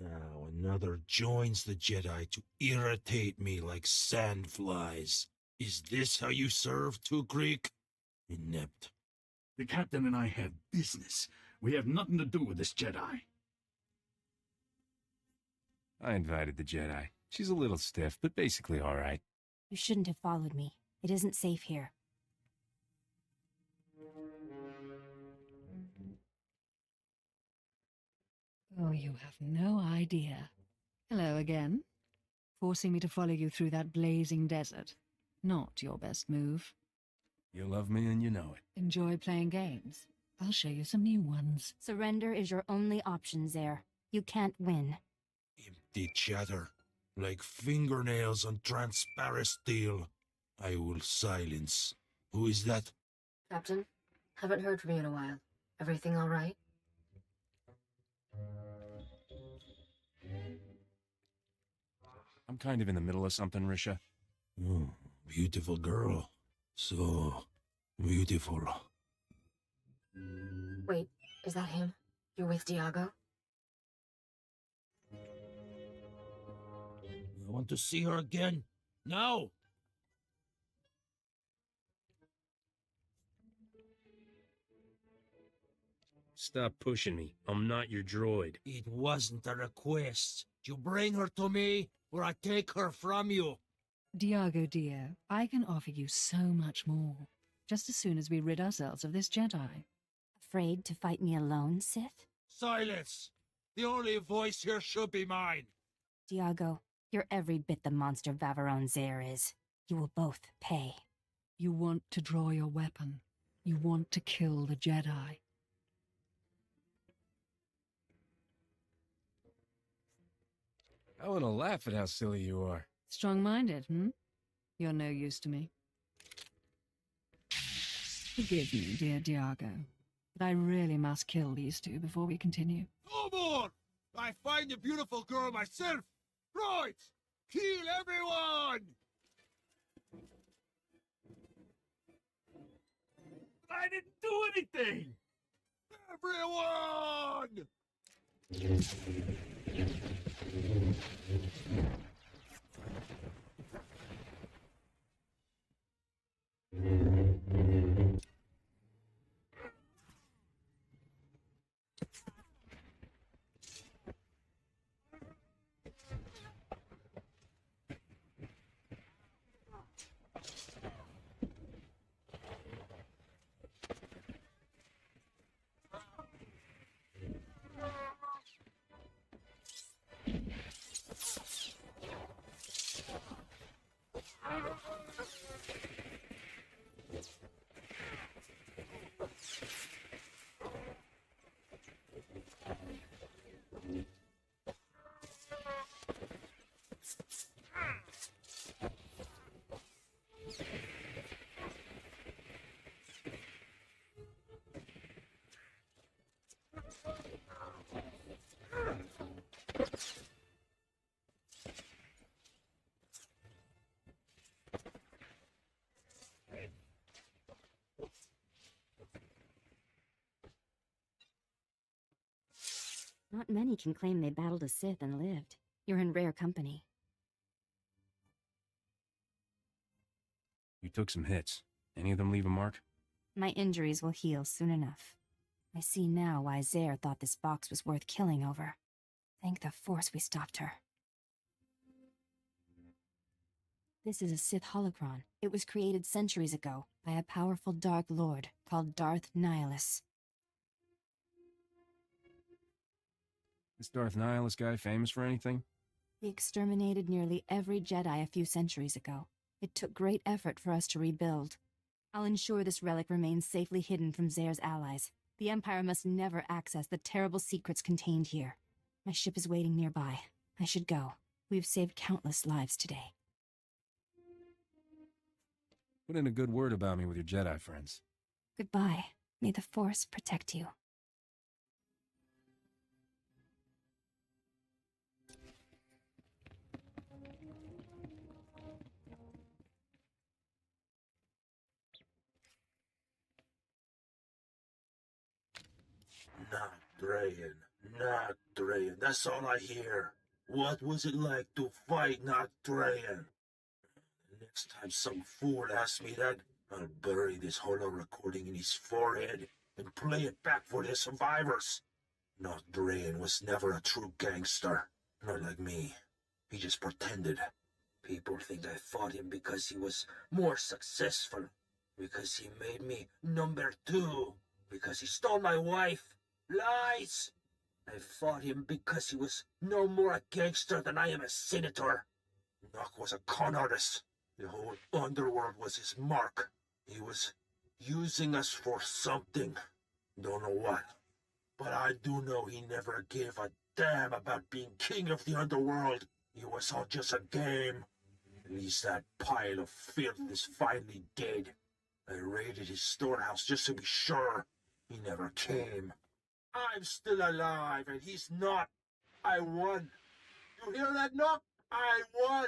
Now another joins the Jedi to irritate me like sandflies. Is this how you serve two Greek? Inept. The captain and I have business. We have nothing to do with this Jedi. I invited the Jedi. She's a little stiff, but basically all right. You shouldn't have followed me. It isn't safe here. Oh, you have no idea. Hello again. Forcing me to follow you through that blazing desert. Not your best move. You love me and you know it. Enjoy playing games. I'll show you some new ones. Surrender is your only option, Zare. You can't win. Empty chatter, like fingernails on transparent steel. I will silence. Who is that? Captain, haven't heard from you in a while. Everything all right? I'm kind of in the middle of something, Risha. Oh, beautiful girl. So beautiful. Wait, is that him? You're with Diago? I want to see her again. Now! Stop pushing me. I'm not your droid. It wasn't a request. You bring her to me, or I take her from you. Diago, dear, I can offer you so much more, just as soon as we rid ourselves of this Jedi. Afraid to fight me alone, Sith? Silence! The only voice here should be mine. Diago, you're every bit the monster Vaveron Zare is. You will both pay. You want to draw your weapon. You want to kill the Jedi. I want to laugh at how silly you are. Strong-minded, You're no use to me. Forgive me, dear Diago, but I really must kill these two before we continue. No more! I find the beautiful girl myself! Right! Kill everyone! I didn't do anything! Everyone! Not many can claim they battled a Sith and lived. You're in rare company. You took some hits. Any of them leave a mark? My injuries will heal soon enough. I see now why Zare thought this box was worth killing over. Thank the Force we stopped her. This is a Sith holocron. It was created centuries ago by a powerful Dark Lord called Darth Nihilus. This Darth Nihilus guy famous for anything? He exterminated nearly every Jedi a few centuries ago. It took great effort for us to rebuild. I'll ensure this relic remains safely hidden from Zare's allies. The Empire must never access the terrible secrets contained here. My ship is waiting nearby. I should go. We've saved countless lives today. Put in a good word about me with your Jedi friends. Goodbye. May the Force protect you. Not Drayan. Not Drayan. That's all I hear. What was it like to fight not Drayan? Next time some fool asks me that, I'll bury this holo recording in his forehead and play it back for the survivors. Not Drayan was never a true gangster. Not like me. He just pretended. People think I fought him because he was more successful. Because he made me number 2. Because he stole my wife. Lies! I fought him because he was no more a gangster than I am a senator. Nock was a con artist. The whole underworld was his mark. He was using us for something. Don't know what. But I do know he never gave a damn about being king of the underworld. It was all just a game. At least that pile of filth is finally dead. I raided his storehouse just to be sure. He never came. I'm still alive, and he's not. I won. You hear that, Nock? I won!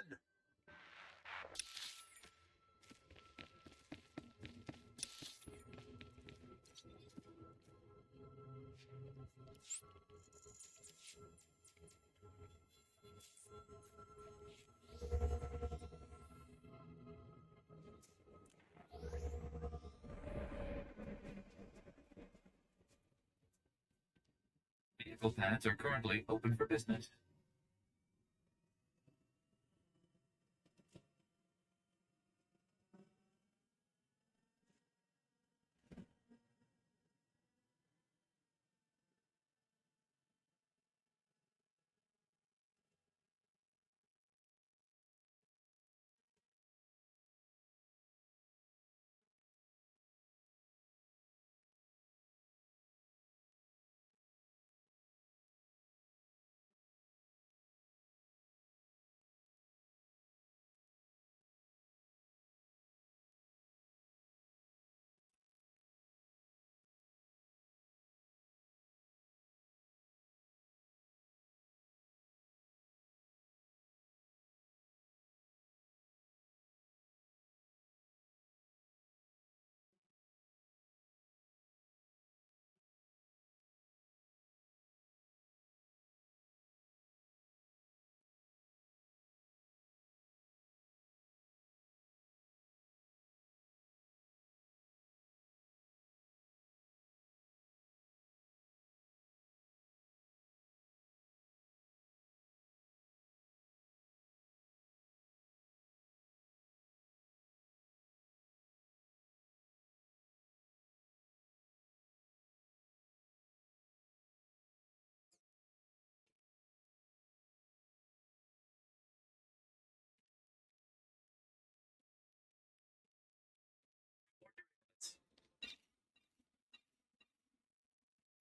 Vehicle pads are currently open for business.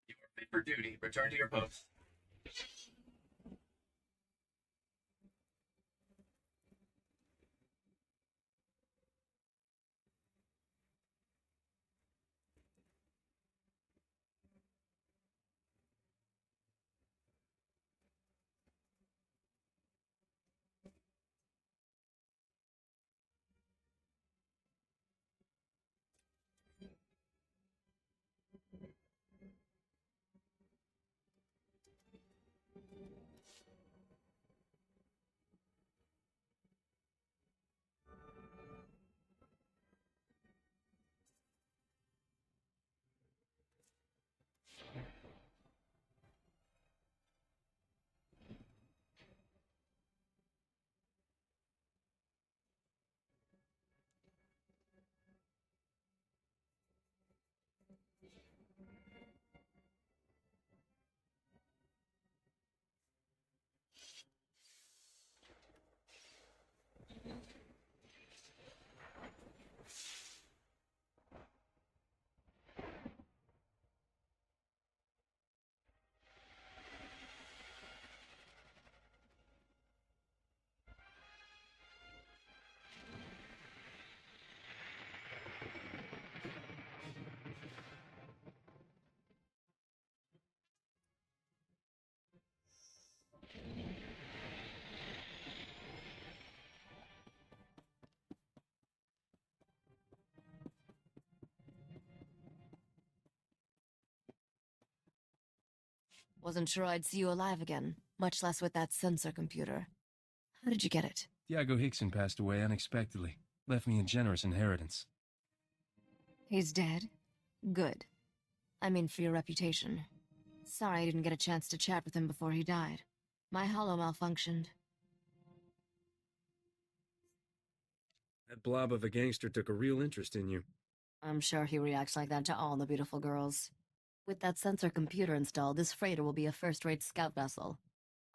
You are fit for duty. Return to your post. Wasn't sure I'd see you alive again, much less with that sensor computer. How did you get it? Diego Hickson passed away unexpectedly. Left me a generous inheritance. He's dead? Good. I mean, for your reputation. Sorry I didn't get a chance to chat with him before he died. My holo malfunctioned. That blob of a gangster took a real interest in you. I'm sure he reacts like that to all the beautiful girls. With that sensor computer installed, this freighter will be a first-rate scout vessel.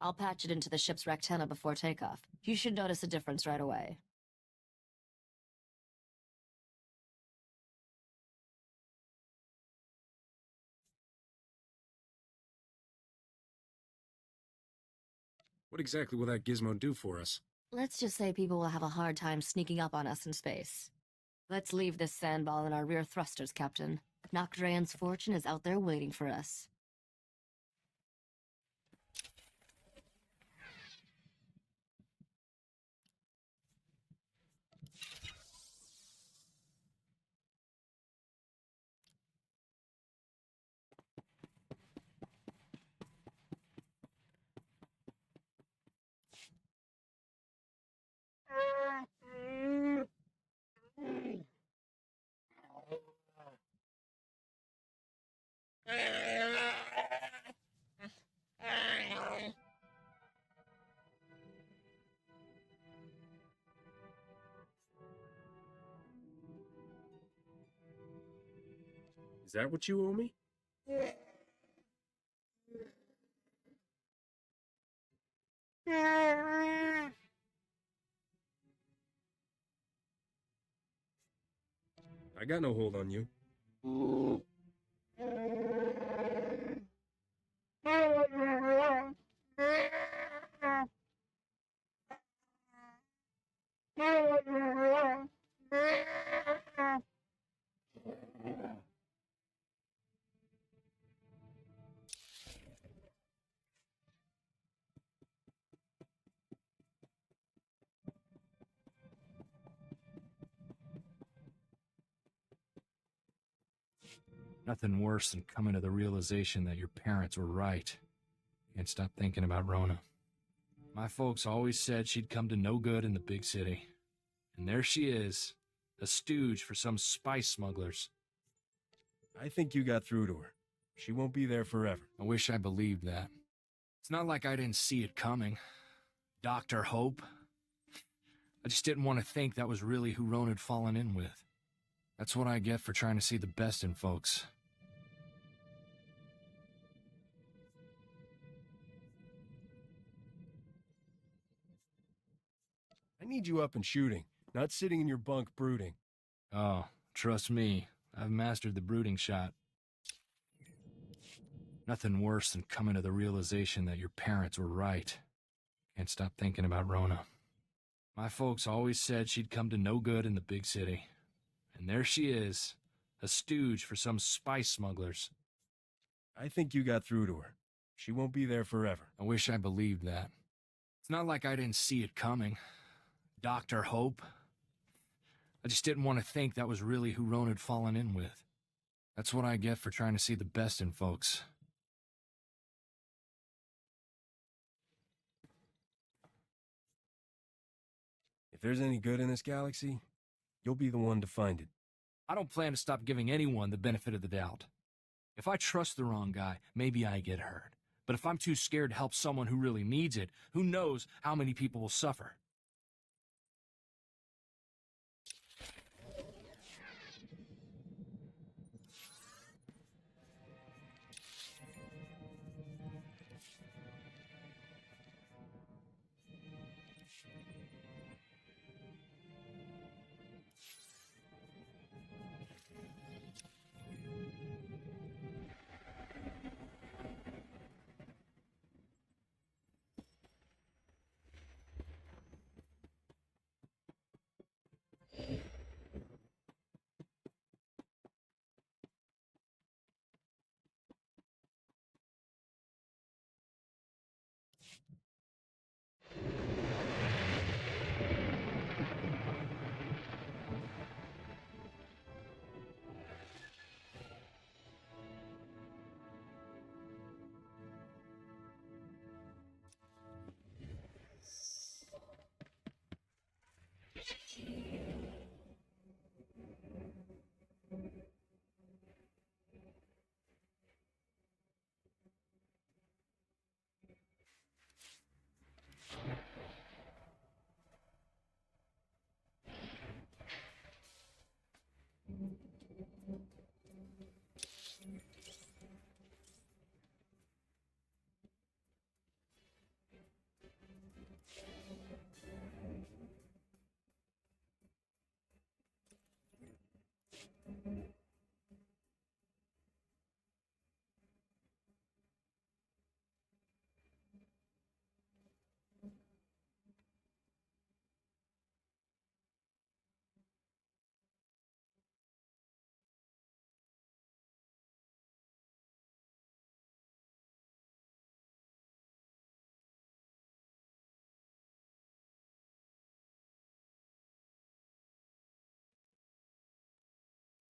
I'll patch it into the ship's rectenna before takeoff. You should notice a difference right away. What exactly will that gizmo do for us? Let's just say people will have a hard time sneaking up on us in space. Let's leave this sandball in our rear thrusters, Captain. Nocdrayan's fortune is out there waiting for us. Is that what you owe me? I got no hold on you. Nothing worse than coming to the realization that your parents were right. Can't stop thinking about Rona. My folks always said she'd come to no good in the big city. And there she is, a stooge for some spice smugglers. I think you got through to her. She won't be there forever. I wish I believed that. It's not like I didn't see it coming. Dr. Hope. I just didn't want to think that was really who Rona'd fallen in with. That's what I get for trying to see the best in folks. I need you up and shooting, not sitting in your bunk brooding. Oh, trust me, I've mastered the brooding shot. Nothing worse than coming to the realization that your parents were right. Can't stop thinking about Rona. My folks always said she'd come to no good in the big city. And there she is, a stooge for some spice smugglers. I think you got through to her. She won't be there forever. I wish I believed that. It's not like I didn't see it coming. Dr. Hope. I just didn't want to think that was really who Rona'd fallen in with. That's what I get for trying to see the best in folks. If there's any good in this galaxy, you'll be the one to find it. I don't plan to stop giving anyone the benefit of the doubt. If I trust the wrong guy, maybe I get hurt. But if I'm too scared to help someone who really needs it, who knows how many people will suffer?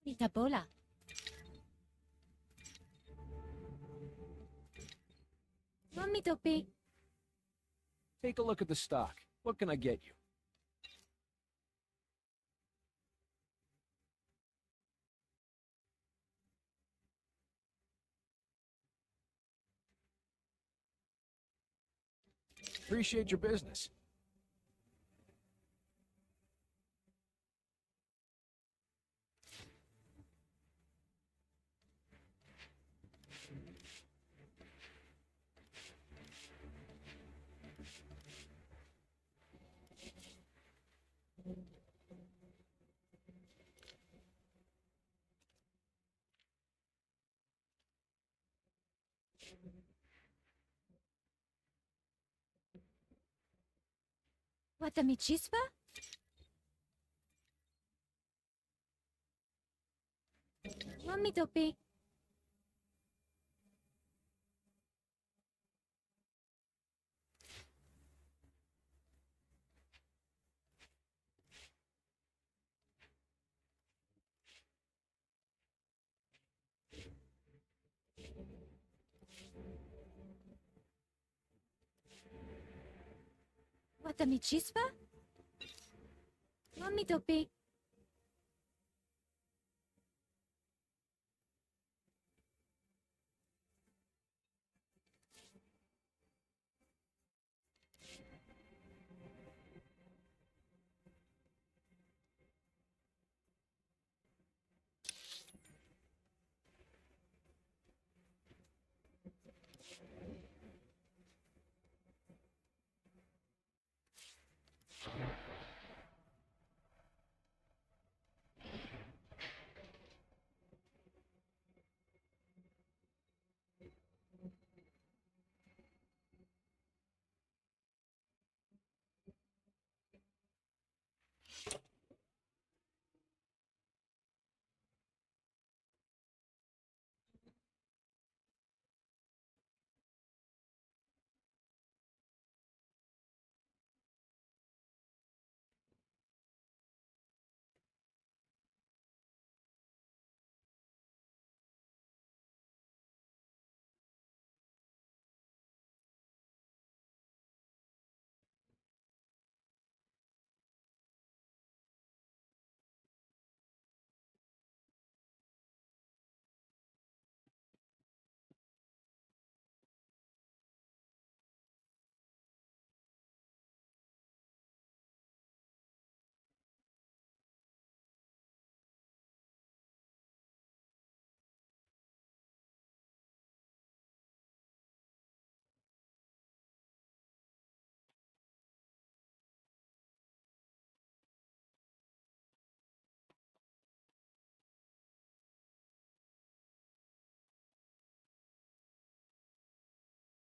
Itabola. Mami Topi. Take a look at the stock. What can I get you? Appreciate your business. Watami chispa? Mami topi. Watami chispa? Mami topi.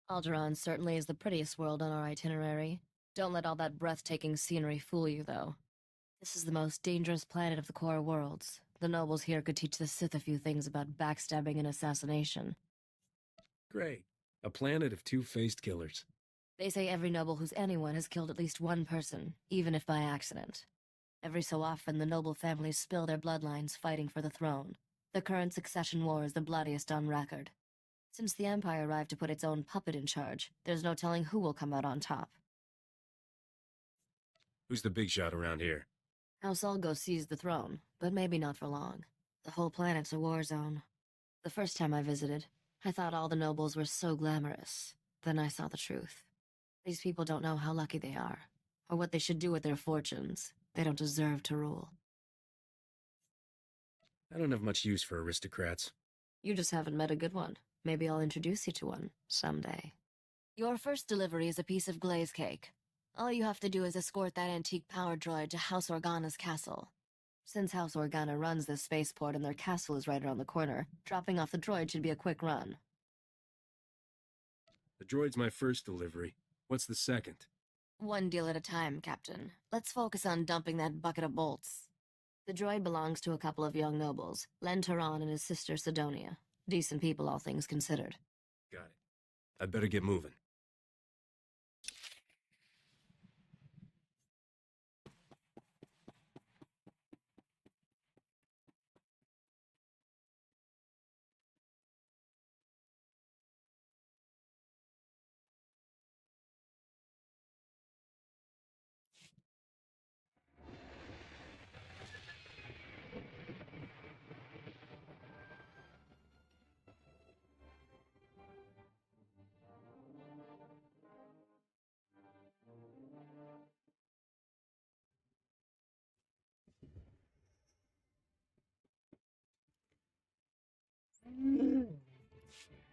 Alderaan certainly is the prettiest world on our itinerary. Don't let all that breathtaking scenery fool you, though. This is the most dangerous planet of the core worlds. The nobles here could teach the Sith a few things about backstabbing and assassination. Great. A planet of two-faced killers. They say every noble who's anyone has killed at least one person, even if by accident. Every so often, the noble families spill their bloodlines fighting for the throne. The current succession war is the bloodiest on record. Since the Empire arrived to put its own puppet in charge, there's no telling who will come out on top. Who's the big shot around here? House Ulgo seized the throne, but maybe not for long. The whole planet's a war zone. The first time I visited, I thought all the nobles were so glamorous. Then I saw the truth. These people don't know how lucky they are, or what they should do with their fortunes. They don't deserve to rule. I don't have much use for aristocrats. You just haven't met a good one. Maybe I'll introduce you to one, someday. Your first delivery is a piece of glaze cake. All you have to do is escort that antique power droid to House Organa's castle. Since House Organa runs this spaceport and their castle is right around the corner, dropping off the droid should be a quick run. The droid's my first delivery. What's the second? One deal at a time, Captain. Let's focus on dumping that bucket of bolts. The droid belongs to a couple of young nobles, Len Turan and his sister Sidonia. Decent people, all things considered. Got it. I'd better get moving.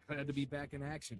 Glad to be back in action.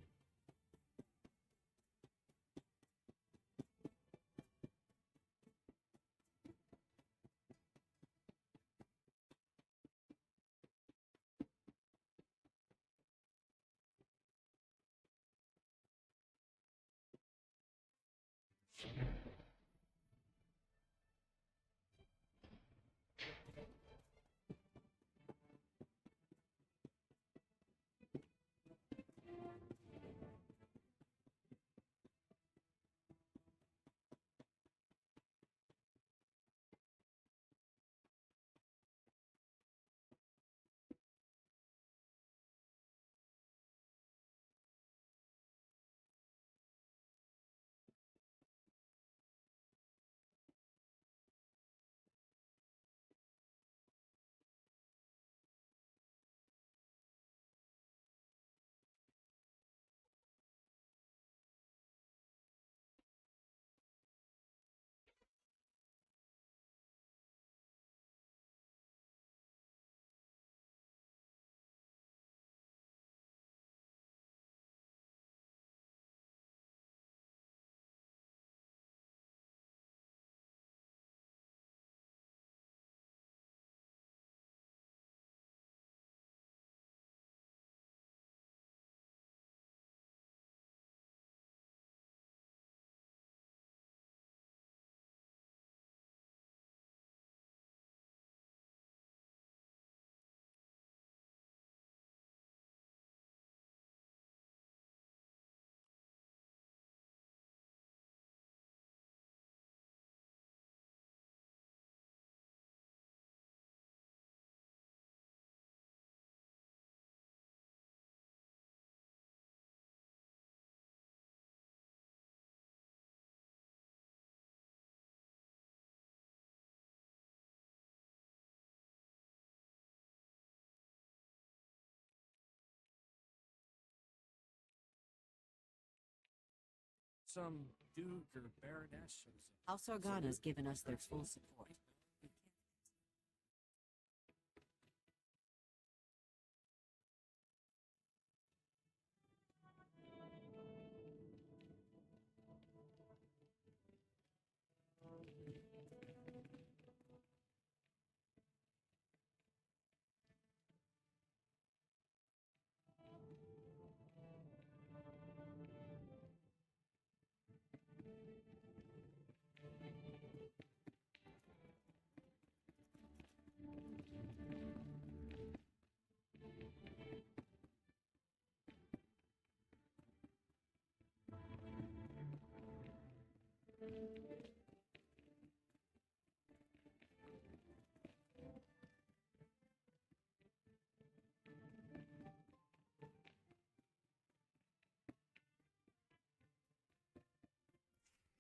some duke or baroness or something. House Organa's given us their full support.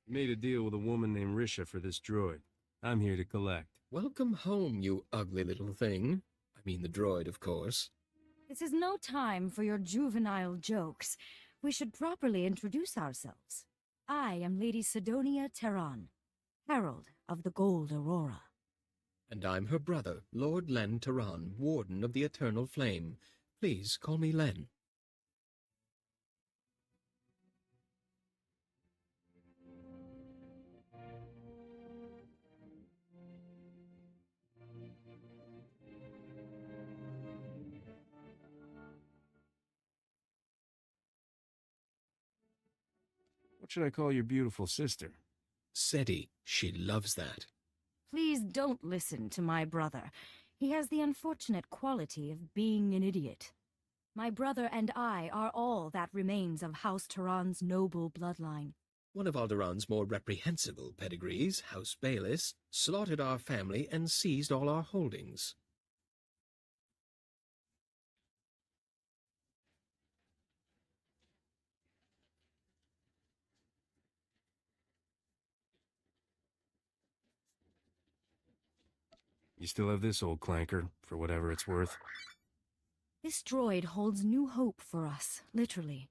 Made a deal with a woman named Risha for this droid. I'm here to collect. Welcome home, you ugly little thing. I mean the droid, of course. This is no time for your juvenile jokes. We should properly introduce ourselves. I am Lady Sidonia Terran, Herald of the Gold Aurora. And I'm her brother, Lord Len Terran, Warden of the Eternal Flame. Please call me Len. What should I call your beautiful sister? Seti. She loves that. Please don't listen to my brother. He has the unfortunate quality of being an idiot. My brother and I are all that remains of House Terran's noble bloodline. One of Alderaan's more reprehensible pedigrees, House Bayless, slaughtered our family and seized all our holdings. You still have this old clanker, for whatever it's worth. This droid holds new hope for us, literally.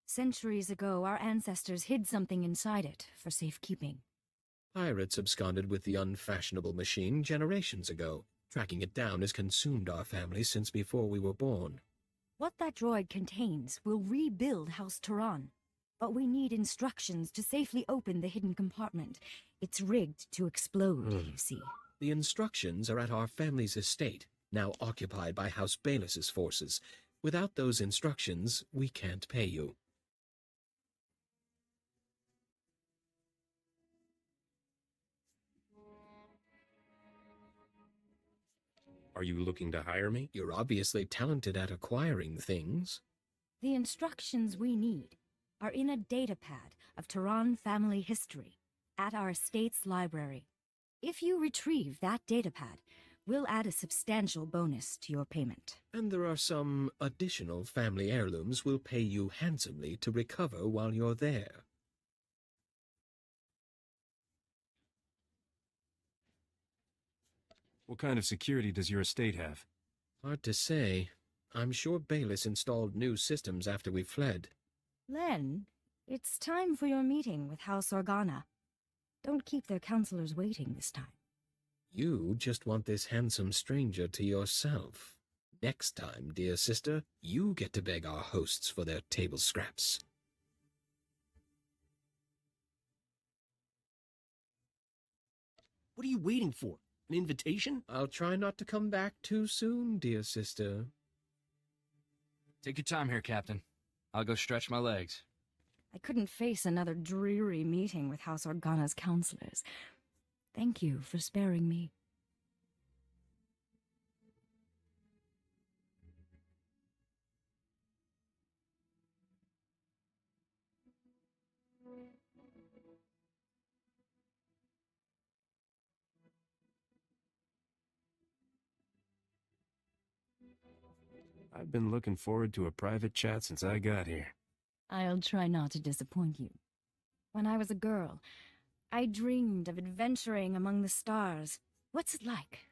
Centuries ago, our ancestors hid something inside it for safekeeping. Pirates absconded with the unfashionable machine generations ago. Tracking it down has consumed our family since before we were born. What that droid contains will rebuild House Terran. But we need instructions to safely open the hidden compartment. It's rigged to explode, you see. The instructions are at our family's estate, now occupied by House Bayless's forces. Without those instructions, we can't pay you. Are you looking to hire me? You're obviously talented at acquiring things. The instructions we need are in a datapad of Terran family history at our estate's library. If you retrieve that datapad, we'll add a substantial bonus to your payment. And there are some additional family heirlooms we'll pay you handsomely to recover while you're there. What kind of security does your estate have? Hard to say. I'm sure Bayless installed new systems after we fled. Len, it's time for your meeting with House Organa. Don't keep their counselors waiting this time. You just want this handsome stranger to yourself. Next time, dear sister, you get to beg our hosts for their table scraps. What are you waiting for? An invitation? I'll try not to come back too soon, dear sister. Take your time here, Captain. I'll go stretch my legs. I couldn't face another dreary meeting with House Organa's counselors. Thank you for sparing me. I've been looking forward to a private chat since I got here. I'll try not to disappoint you. When I was a girl, I dreamed of adventuring among the stars. What's it like,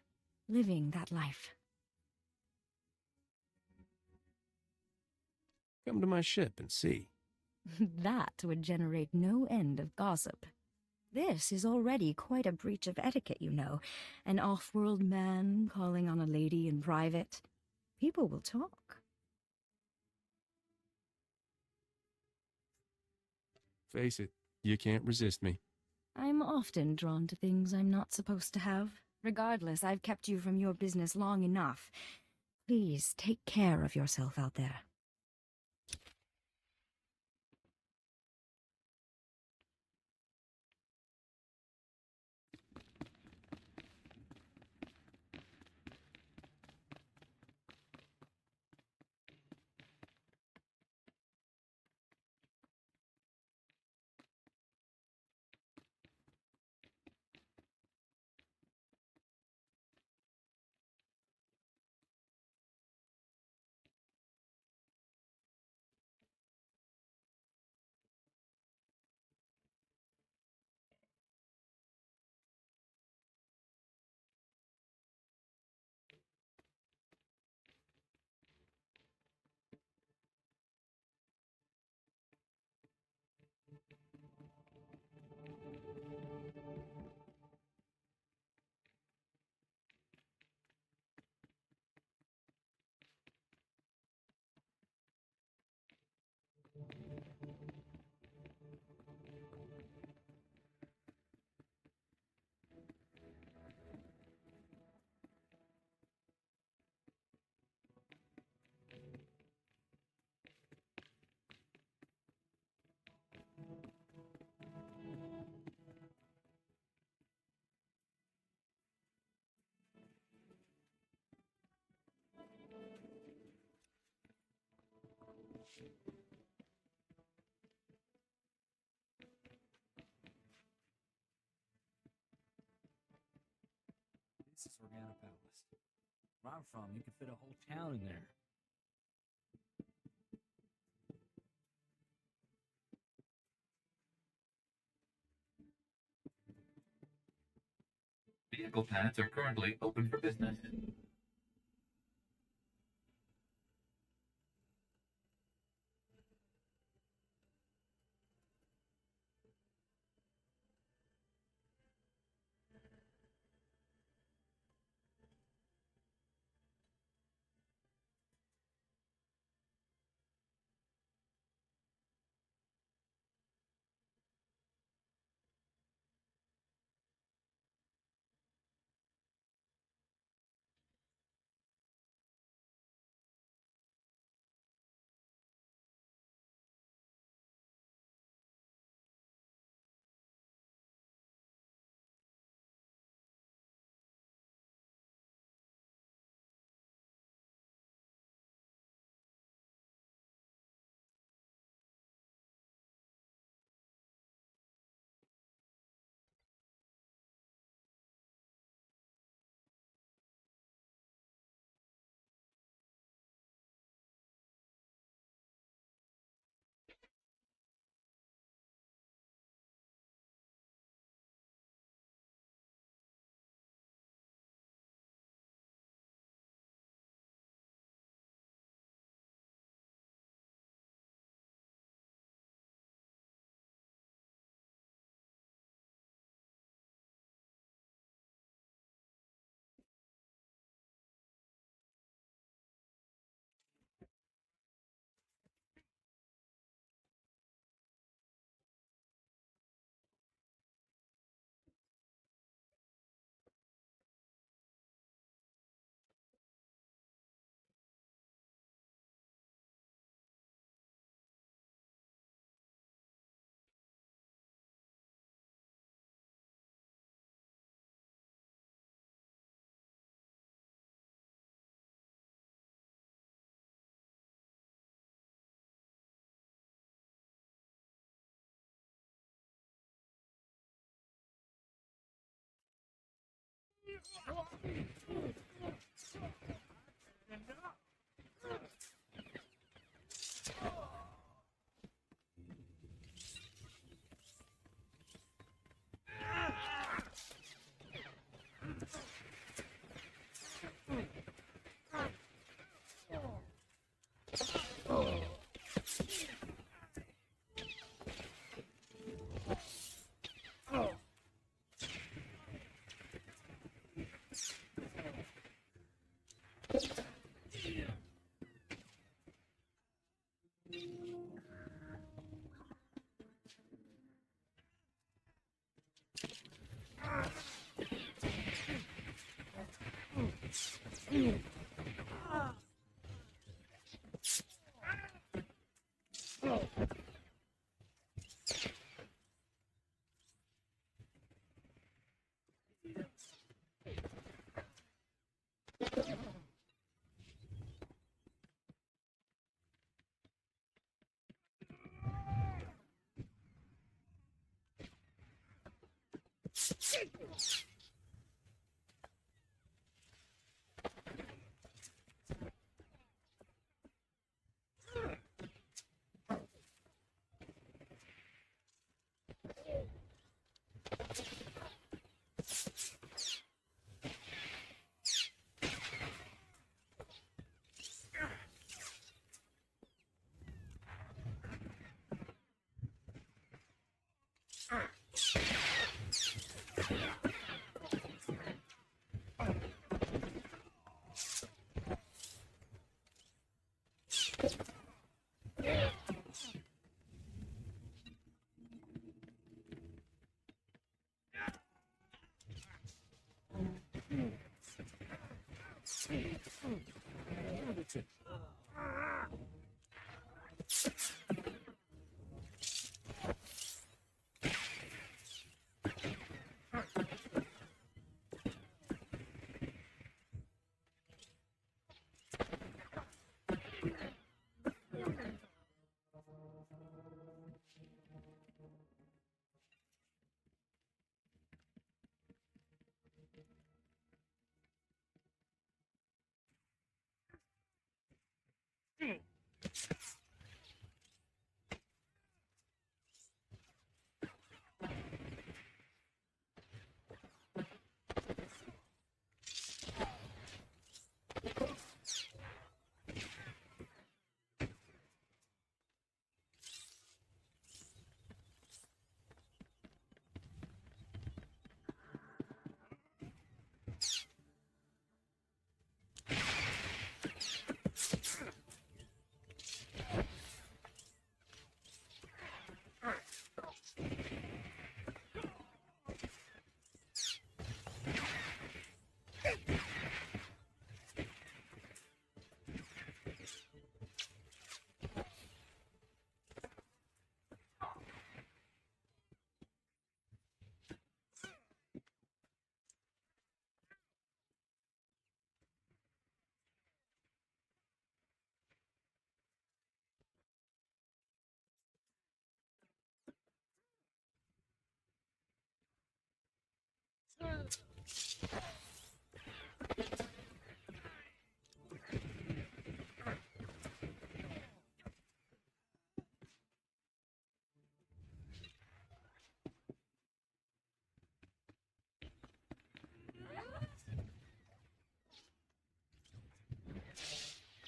living that life? Come to my ship and see. That would generate no end of gossip. This is already quite a breach of etiquette, you know. An off-world man calling on a lady in private. People will talk. Face it, you can't resist me. I'm often drawn to things I'm not supposed to have. Regardless, I've kept you from your business long enough. Please take care of yourself out there. This is Organa Palace. Where I'm from, you could fit a whole town in there. Vehicle paths are currently open for business.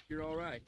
You're all right.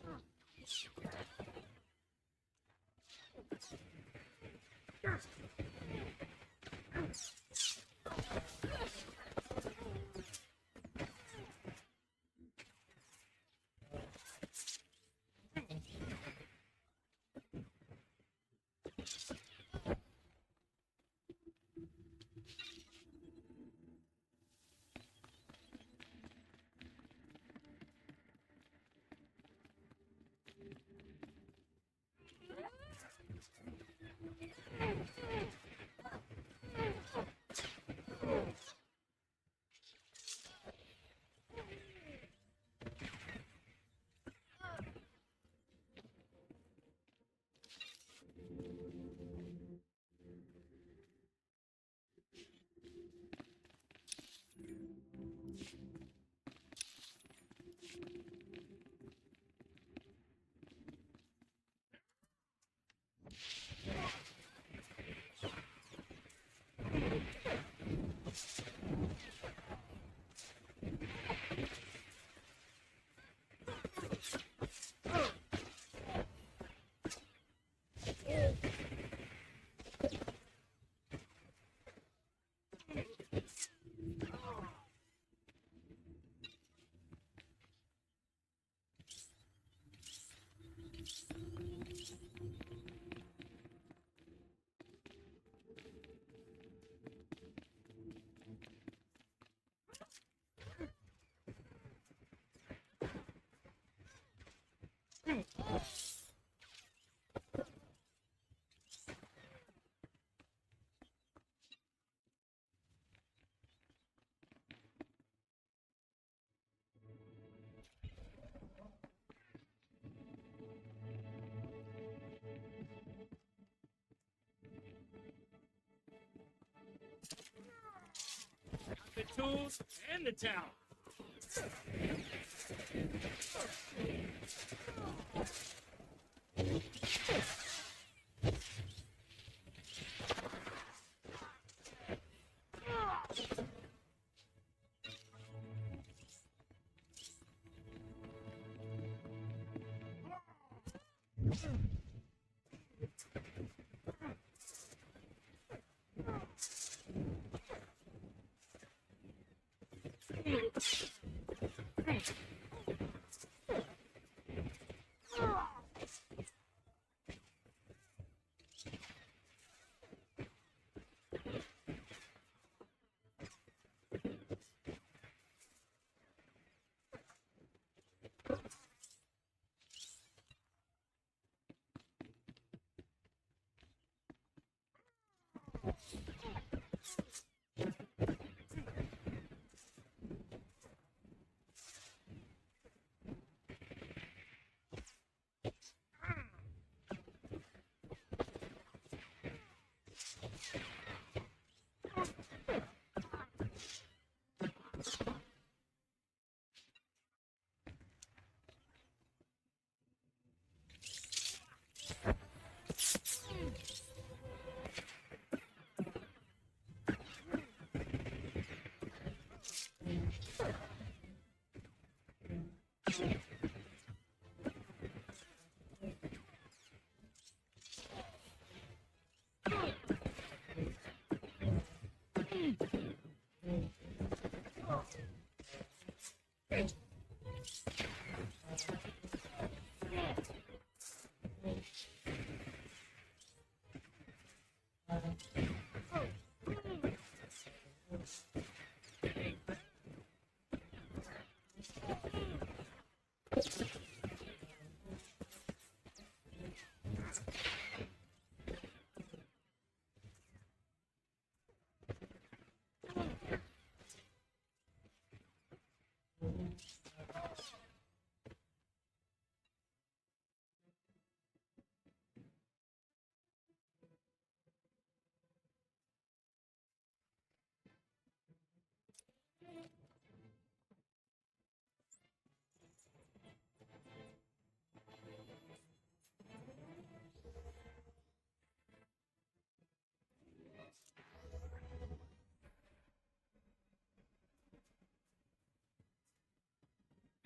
tools and the towel.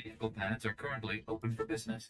Vehicle pads are currently open for business.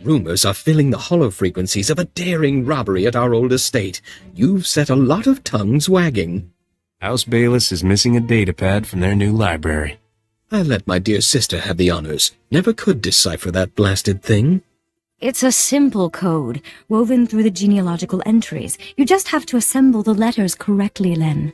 Rumors are filling the hollow frequencies of a daring robbery at our old estate. You've set a lot of tongues wagging. House Bayless is missing a datapad from their new library. I let my dear sister have the honors. Never could decipher that blasted thing. It's a simple code, woven through the genealogical entries. You just have to assemble the letters correctly, Len.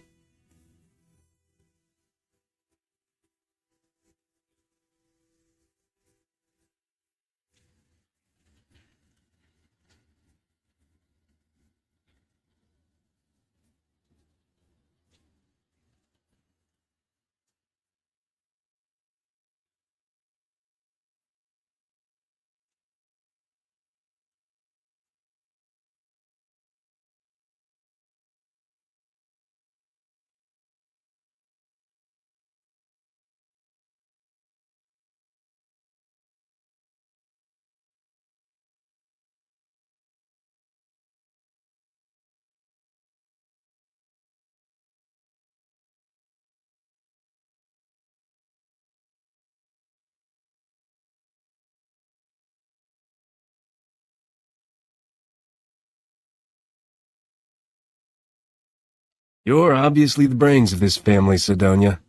You're obviously the brains of this family, Sidonia.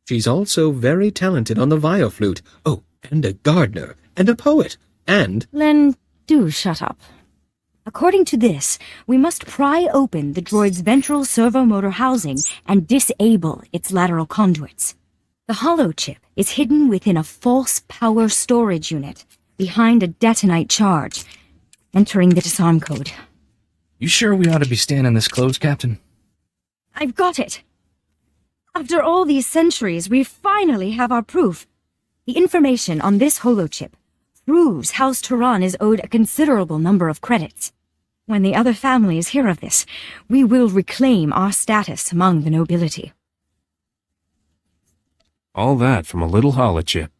She's also very talented on the violflute. Oh, and a gardener, and a poet, and... Len, do shut up. According to this, we must pry open the droid's ventral servomotor housing and disable its lateral conduits. The hollow chip is hidden within a false power storage unit, behind a detonite charge. Entering the disarm code. You sure we ought to be standing this close, Captain? I've got it! After all these centuries, we finally have our proof. The information on this holochip proves House Turan is owed a considerable number of credits. When the other families hear of this, we will reclaim our status among the nobility. All that from a little holochip.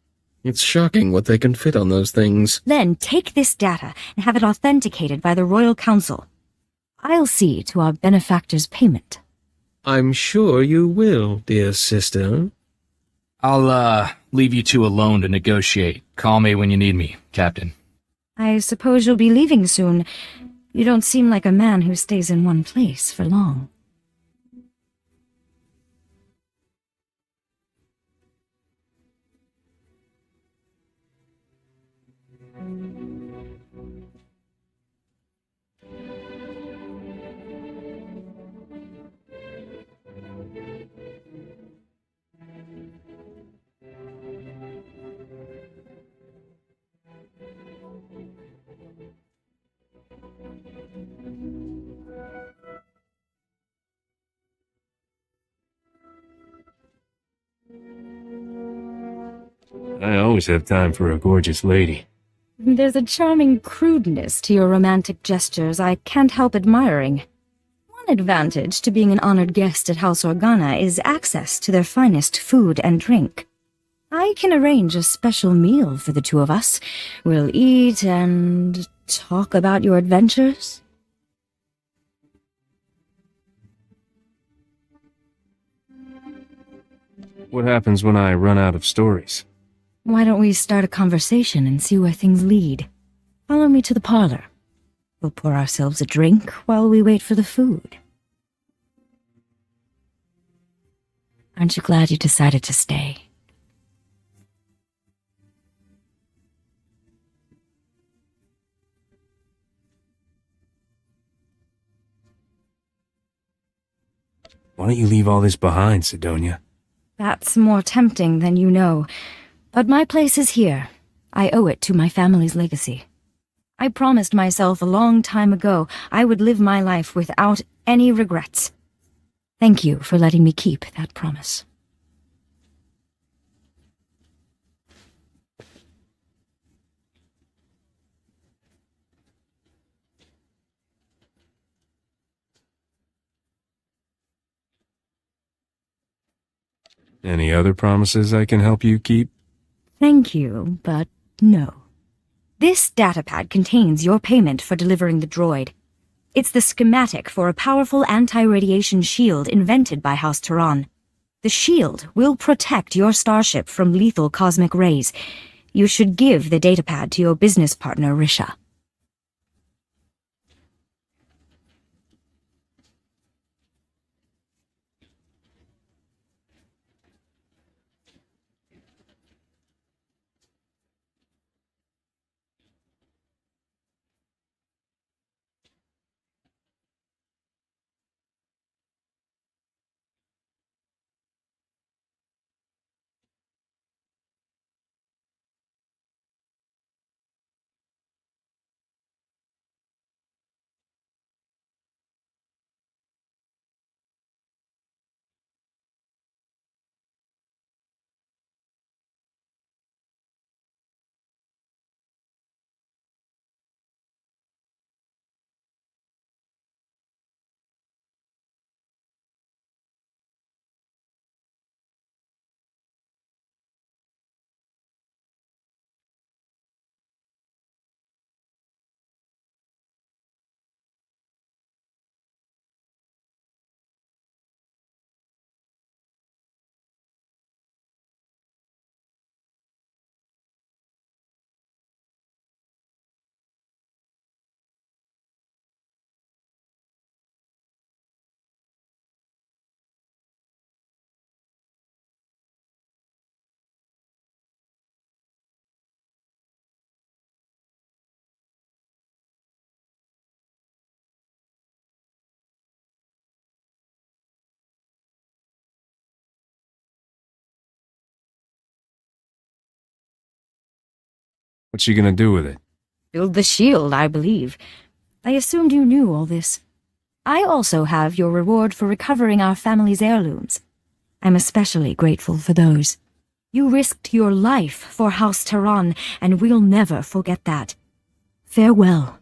It's shocking what they can fit on those things. Then take this data and have it authenticated by the Royal Council. I'll see to our benefactor's payment. I'm sure you will, dear sister. I'll, leave you two alone to negotiate. Call me when you need me, Captain. I suppose you'll be leaving soon. You don't seem like a man who stays in one place for long. I always have time for a gorgeous lady. There's a charming crudeness to your romantic gestures I can't help admiring. One advantage to being an honored guest at House Organa is access to their finest food and drink. I can arrange a special meal for the two of us. We'll eat and talk about your adventures. What happens when I run out of stories? Why don't we start a conversation and see where things lead? Follow me to the parlor. We'll pour ourselves a drink while we wait for the food. Aren't you glad you decided to stay? Why don't you leave all this behind, Sidonia? That's more tempting than you know. But my place is here. I owe it to my family's legacy. I promised myself a long time ago I would live my life without any regrets. Thank you for letting me keep that promise. Any other promises I can help you keep? Thank you, but no. This datapad contains your payment for delivering the droid. It's the schematic for a powerful anti-radiation shield invented by House Turan. The shield will protect your starship from lethal cosmic rays. You should give the datapad to your business partner, Risha. What's she gonna do with it? Build the shield, I believe. I assumed you knew all this. I also have your reward for recovering our family's heirlooms. I'm especially grateful for those. You risked your life for House Tehran, and we'll never forget that. Farewell.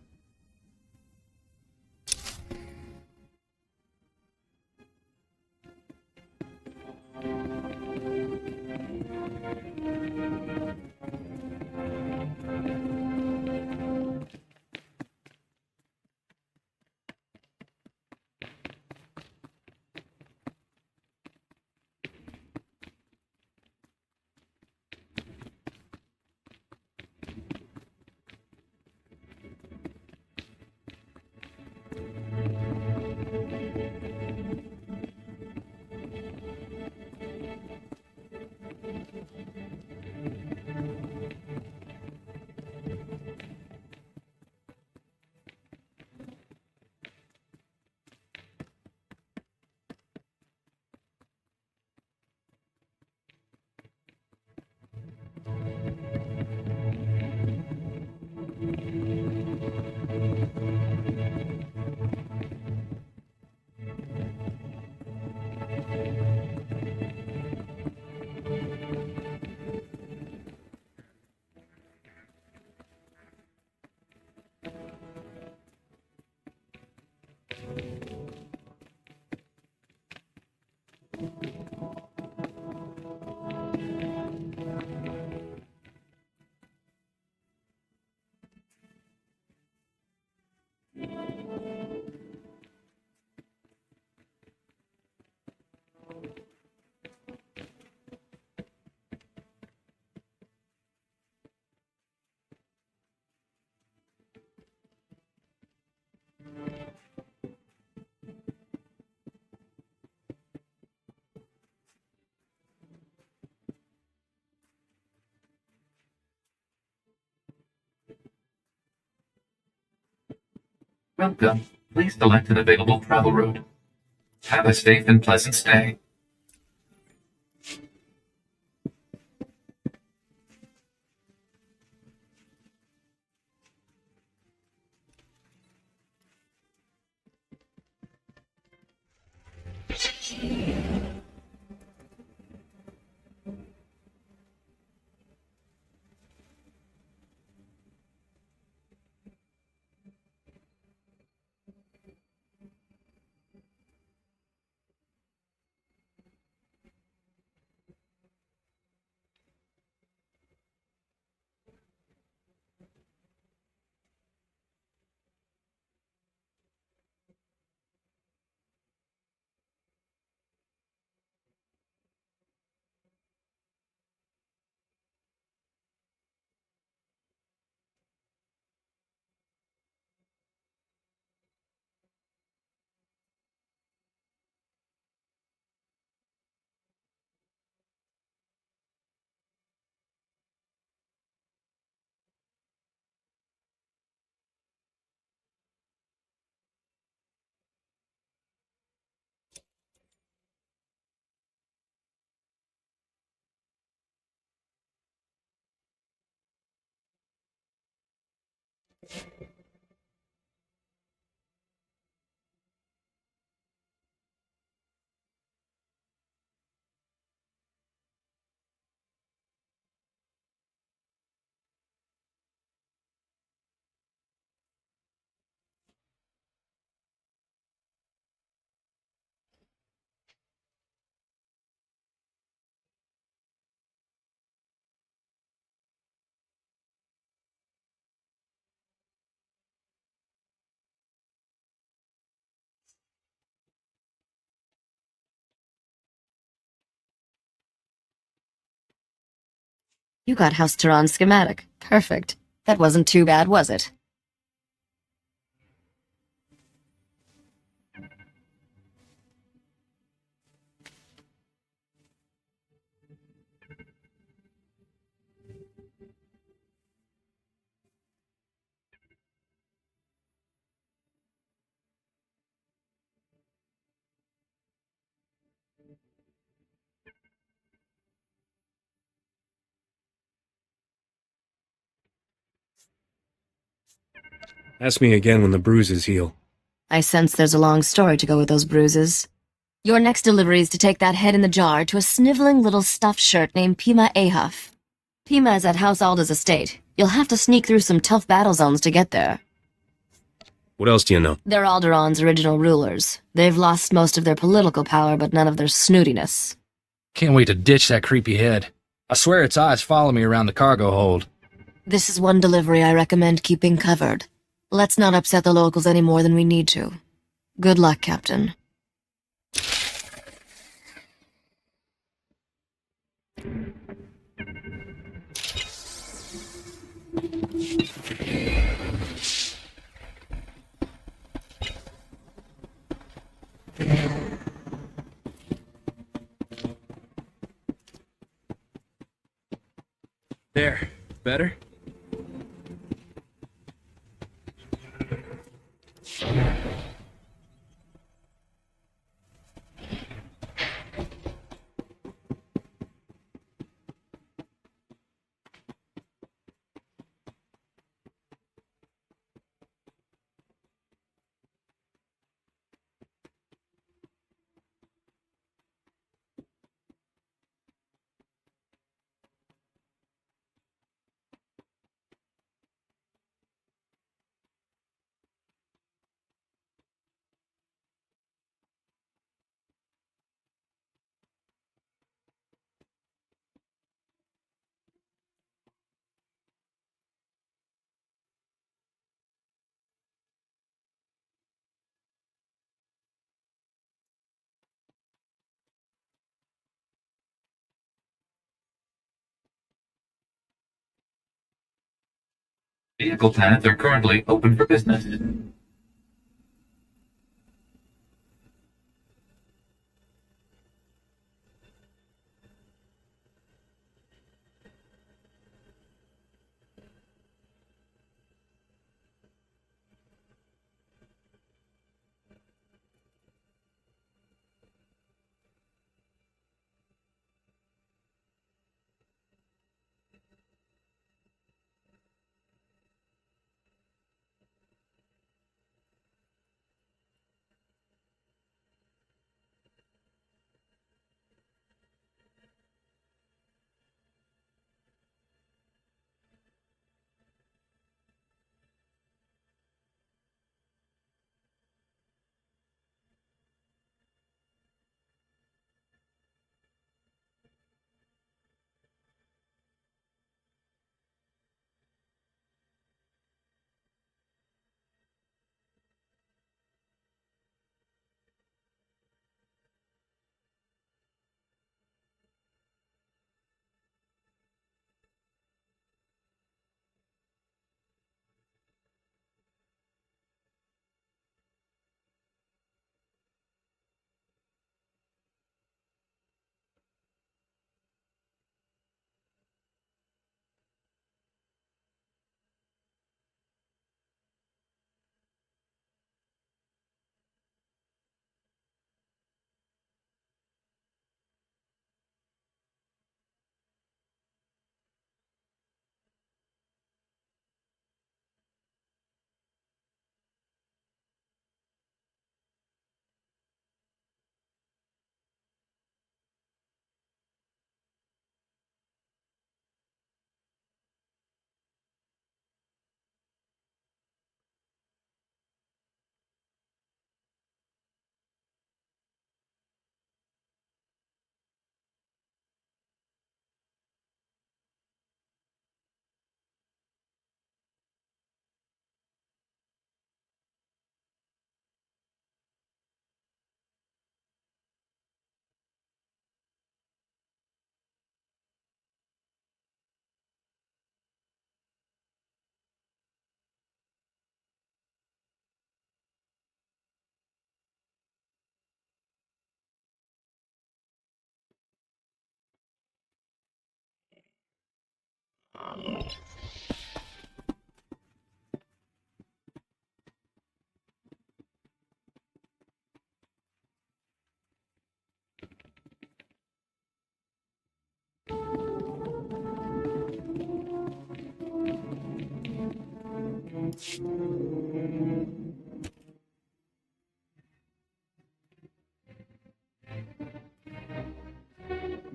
Welcome. Please select an available travel route. Have a safe and pleasant stay. You got House Tehran's schematic. Perfect. That wasn't too bad, was it? Ask me again when the bruises heal. I sense there's a long story to go with those bruises. Your next delivery is to take that head in the jar to a sniveling little stuffed shirt named Pima Ahuff. Pima is at House Alda's estate. You'll have to sneak through some tough battle zones to get there. What else do you know? They're Alderaan's original rulers. They've lost most of their political power, but none of their snootiness. Can't wait to ditch that creepy head. I swear its eyes follow me around the cargo hold. This is one delivery I recommend keeping covered. Let's not upset the locals any more than we need to. Good luck, Captain. There. Better? Vehicle paths are currently open for business.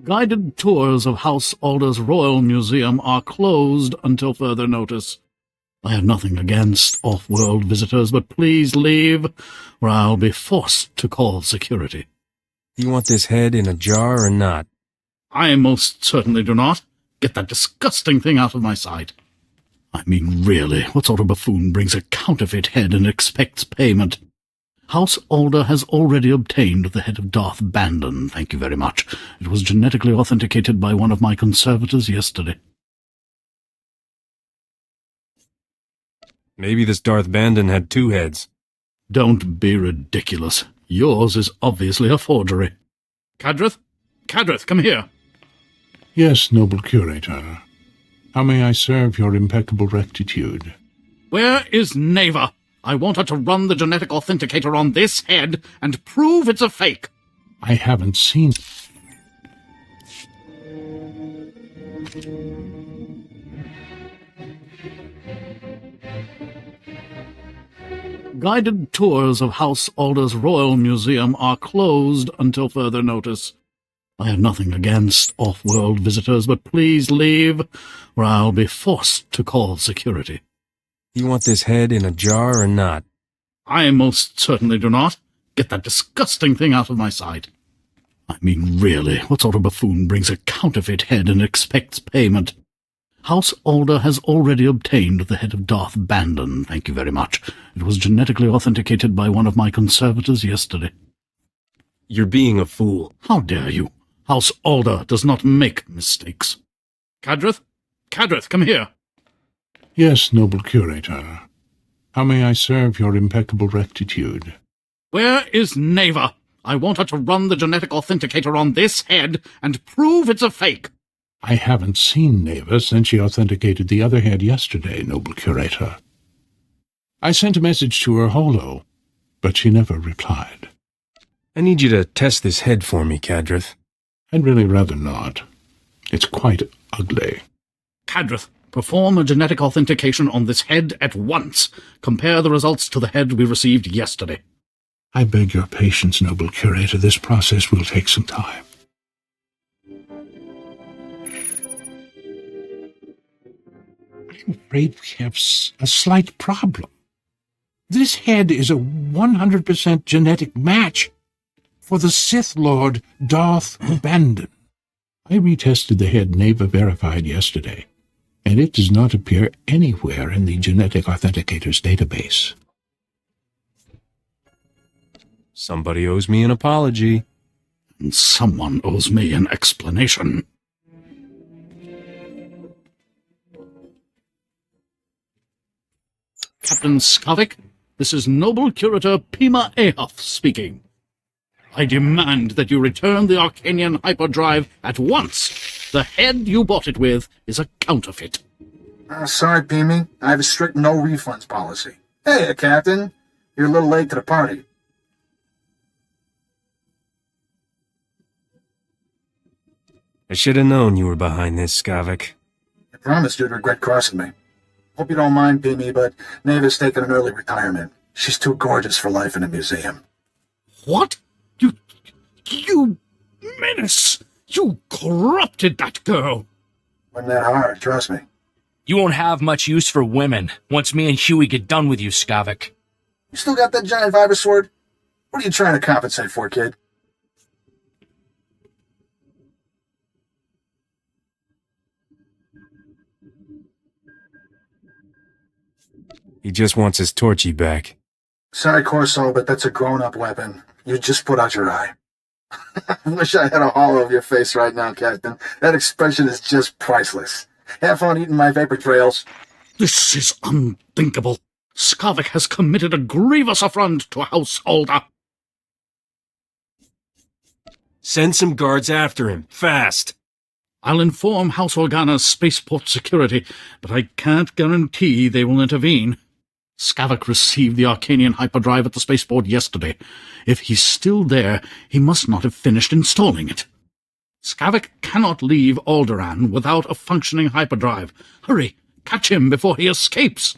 Guided tours of House Alder's Royal Museum are closed until further notice. I have nothing against off-world visitors, but please leave, or I'll be forced to call security. You want this head in a jar or not? I most certainly do not. Get that disgusting thing out of my sight. I mean, really, what sort of buffoon brings a counterfeit head and expects payment? House Alder has already obtained the head of Darth Bandon, thank you very much. It was genetically authenticated by one of my conservators yesterday. Maybe this Darth Bandon had 2 heads. Don't be ridiculous. Yours is obviously a forgery. Cadrith? Cadrith, come here. Yes, noble curator. How may I serve your impeccable rectitude? Where is Neva? I want her to run the genetic authenticator on this head and prove it's a fake. I haven't seen... Guided tours of House Alder's Royal Museum are closed until further notice. I have nothing against off-world visitors, but please leave, or I'll be forced to call security. You want this head in a jar or not? I most certainly do not. Get that disgusting thing out of my sight. I mean, really, what sort of buffoon brings a counterfeit head and expects payment? House Alder has already obtained the head of Darth Bandon, thank you very much. It was genetically authenticated by one of my conservators yesterday. You're being a fool. How dare you? House Alder does not make mistakes. Cadrith? Cadrith, come here. Yes, noble curator. How may I serve your impeccable rectitude? Where is Neva? I want her to run the genetic authenticator on this head and prove it's a fake. I haven't seen Neva since she authenticated the other head yesterday, noble curator. I sent a message to her holo, but she never replied. I need you to test this head for me, Cadrith. I'd really rather not. It's quite ugly. Cadrith, perform a genetic authentication on this head at once. Compare the results to the head we received yesterday. I beg your patience, noble curator. This process will take some time. I'm afraid we have a slight problem. This head is a 100% genetic match for the Sith Lord Darth Bandon. I retested the head Neva verified yesterday, and it does not appear anywhere in the genetic authenticator's database. Somebody owes me an apology. And someone owes me an explanation. Captain Skavik, this is Noble Curator Pima Ahoth speaking. I demand that you return the Arcanian hyperdrive at once. The head you bought it with is a counterfeit. Sorry, Pimi. I have a strict no refunds policy. Hey, Captain. You're a little late to the party. I should have known you were behind this, Skavik. I promised you'd regret crossing me. Hope you don't mind, Pimi, but Neva's taking an early retirement. She's too gorgeous for life in a museum. What? You menace! You corrupted that girl! Wasn't that hard, trust me. You won't have much use for women once me and Huey get done with you, Skavik. You still got that giant Viper sword? What are you trying to compensate for, kid? He just wants his torchy back. Sorry, Corso, but that's a grown-up weapon. You just put out your eye. I wish I had a hollow of your face right now, Captain. That expression is just priceless. Have fun eating my vapor trails. This is unthinkable. Skavik has committed a grievous affront to House Alder. Send some guards after him, fast. I'll inform House Organa's spaceport security, but I can't guarantee they will intervene. Skavik received the Arcanian hyperdrive at the spaceport yesterday. If he's still there, he must not have finished installing it. Skavik cannot leave Alderaan without a functioning hyperdrive. Hurry, catch him before he escapes.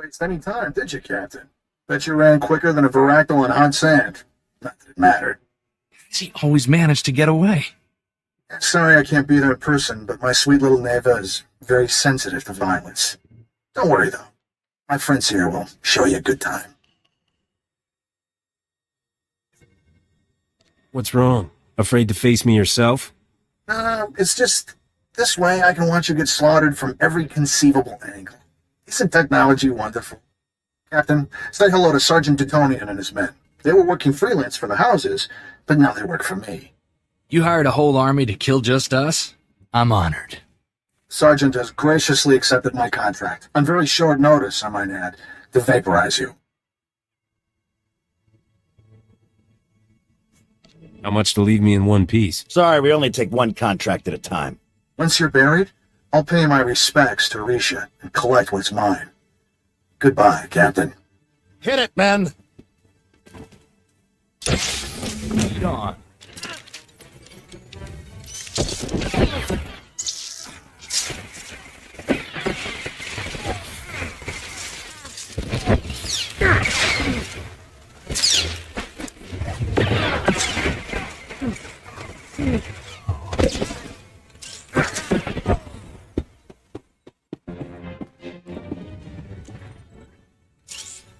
Waste any time, did you, Captain? Bet you ran quicker than a Varactyl on hot sand. Not that it mattered. He always managed to get away. Sorry I can't be there in person, but my sweet little Neva is very sensitive to violence. Don't worry, though. My friends here will show you a good time. What's wrong? Afraid to face me yourself? It's just, this way I can watch you get slaughtered from every conceivable angle. Isn't technology wonderful? Captain, say hello to Sergeant Tatooine and his men. They were working freelance for the houses, but now they work for me. You hired a whole army to kill just us? I'm honored. Sergeant has graciously accepted my contract, on very short notice, I might add, to vaporize you. How much to leave me in one piece? Sorry, we only take one contract at a time. Once you're buried, I'll pay my respects to Risha and collect what's mine. Goodbye, Captain. Hit it, men! Gone.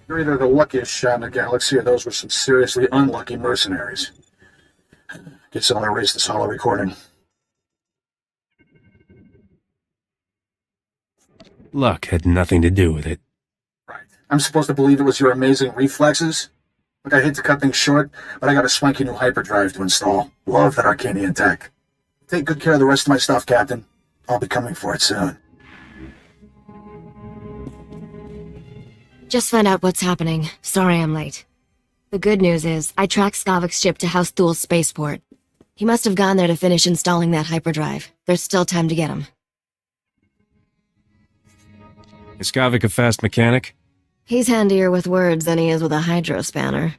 You're either the luckiest shot in the galaxy or those were some seriously unlucky mercenaries. Guess I'll erase this hollow recording. Luck had nothing to do with it. Right. I'm supposed to believe it was your amazing reflexes? Look, I hate to cut things short, but I got a swanky new hyperdrive to install. Love that Arcanian tech. Take good care of the rest of my stuff, Captain. I'll be coming for it soon. Just found out what's happening. Sorry I'm late. The good news is, I tracked Skavik's ship to House Thul's spaceport. He must have gone there to finish installing that hyperdrive. There's still time to get him. Is Skavik a fast mechanic? He's handier with words than he is with a hydrospanner.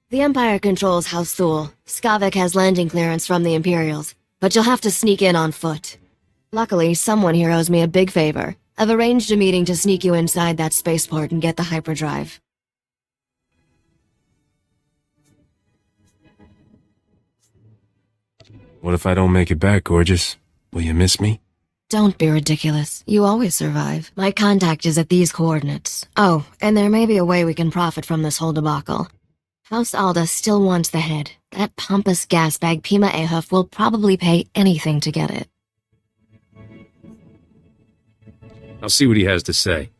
The Empire controls House Thul. Skavik has landing clearance from the Imperials, but you'll have to sneak in on foot. Luckily, someone here owes me a big favor. I've arranged a meeting to sneak you inside that spaceport and get the hyperdrive. What if I don't make it back, gorgeous? Will you miss me? Don't be ridiculous. You always survive. My contact is at these coordinates. Oh, and there may be a way we can profit from this whole debacle. House Alda still wants the head. That pompous gasbag Pima Ahuf will probably pay anything to get it. I'll see what he has to say.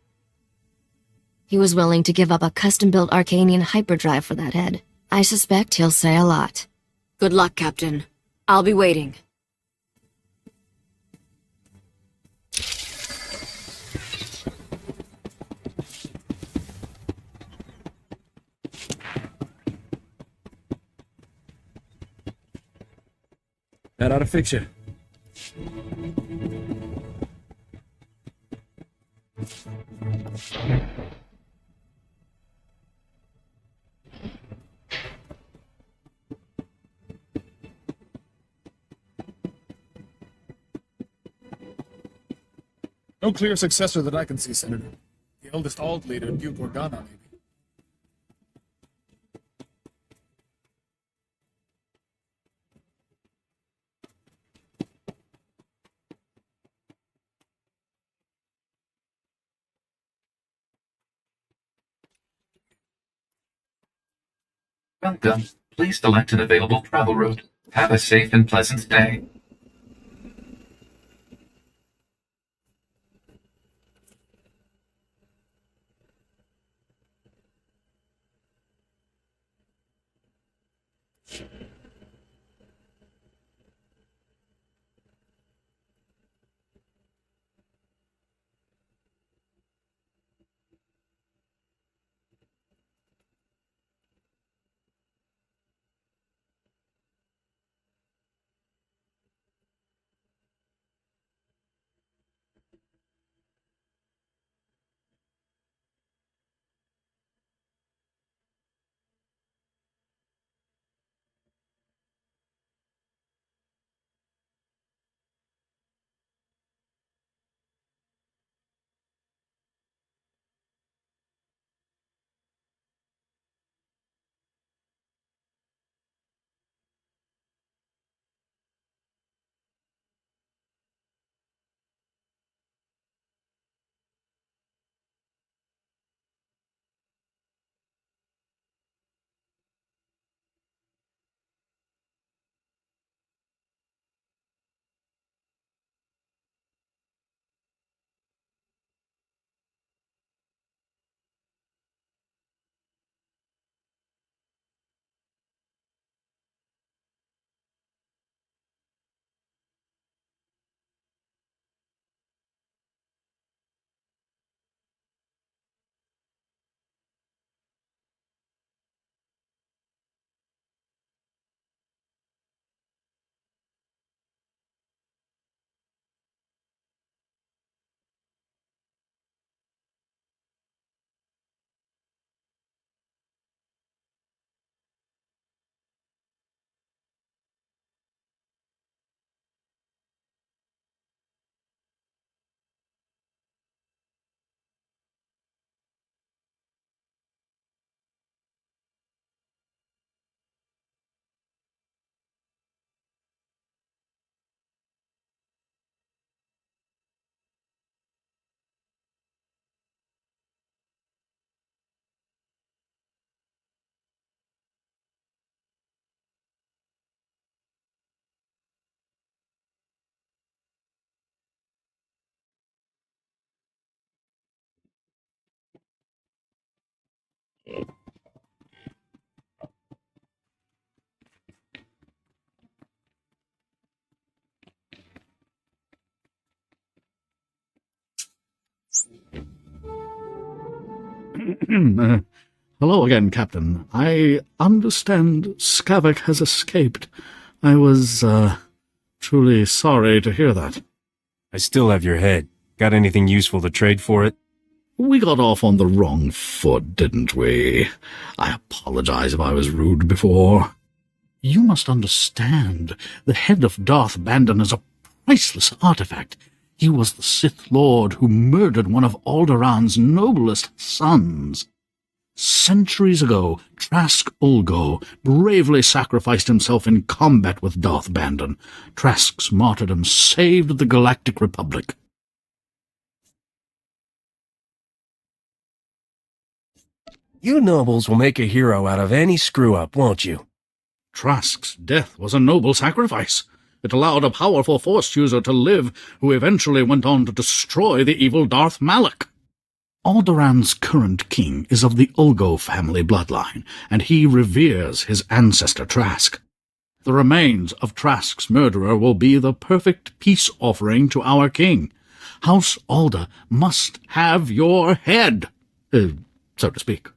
He was willing to give up a custom-built Arcanian hyperdrive for that head. I suspect he'll say a lot. Good luck, Captain. I'll be waiting. That ought to fix you. No clear successor that I can see, Senator. The eldest Ald leader, Duke Organa, maybe. Welcome. Please select an available travel route. Have a safe and pleasant day. Hello again, Captain. I understand Skavak has escaped. I was, truly sorry to hear that. I still have your head. Got anything useful to trade for it? We got off on the wrong foot, didn't we? I apologize if I was rude before. You must understand, the head of Darth Bandon is a priceless artifact. He was the Sith Lord who murdered one of Alderaan's noblest sons. Centuries ago, Trask Ulgo bravely sacrificed himself in combat with Darth Bandon. Trask's martyrdom saved the Galactic Republic. You nobles will make a hero out of any screw-up, won't you? Trask's death was a noble sacrifice. It allowed a powerful Force user to live, who eventually went on to destroy the evil Darth Malak. Alderaan's current king is of the Ulgo family bloodline, and he reveres his ancestor Trask. The remains of Trask's murderer will be the perfect peace offering to our king. House Alda must have your head, so to speak.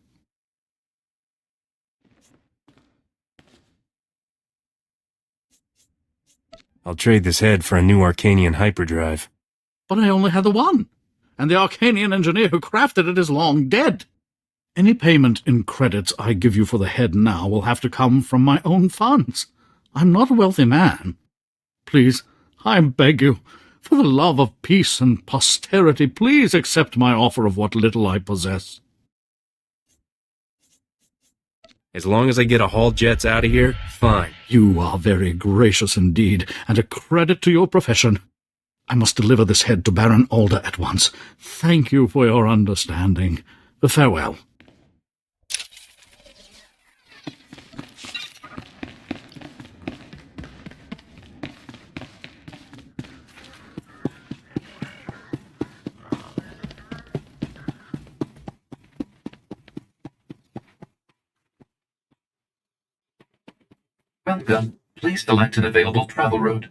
I'll trade this head for a new Arcanian hyperdrive. But I only had the one, and the Arcanian engineer who crafted it is long dead. Any payment in credits I give you for the head now will have to come from my own funds. I'm not a wealthy man. Please, I beg you, for the love of peace and posterity, please accept my offer of what little I possess. As long as I get a haul jets out of here, fine. You are very gracious indeed, and a credit to your profession. I must deliver this head to Baron Alder at once. Thank you for your understanding. Farewell. Welcome. Please select an available travel route.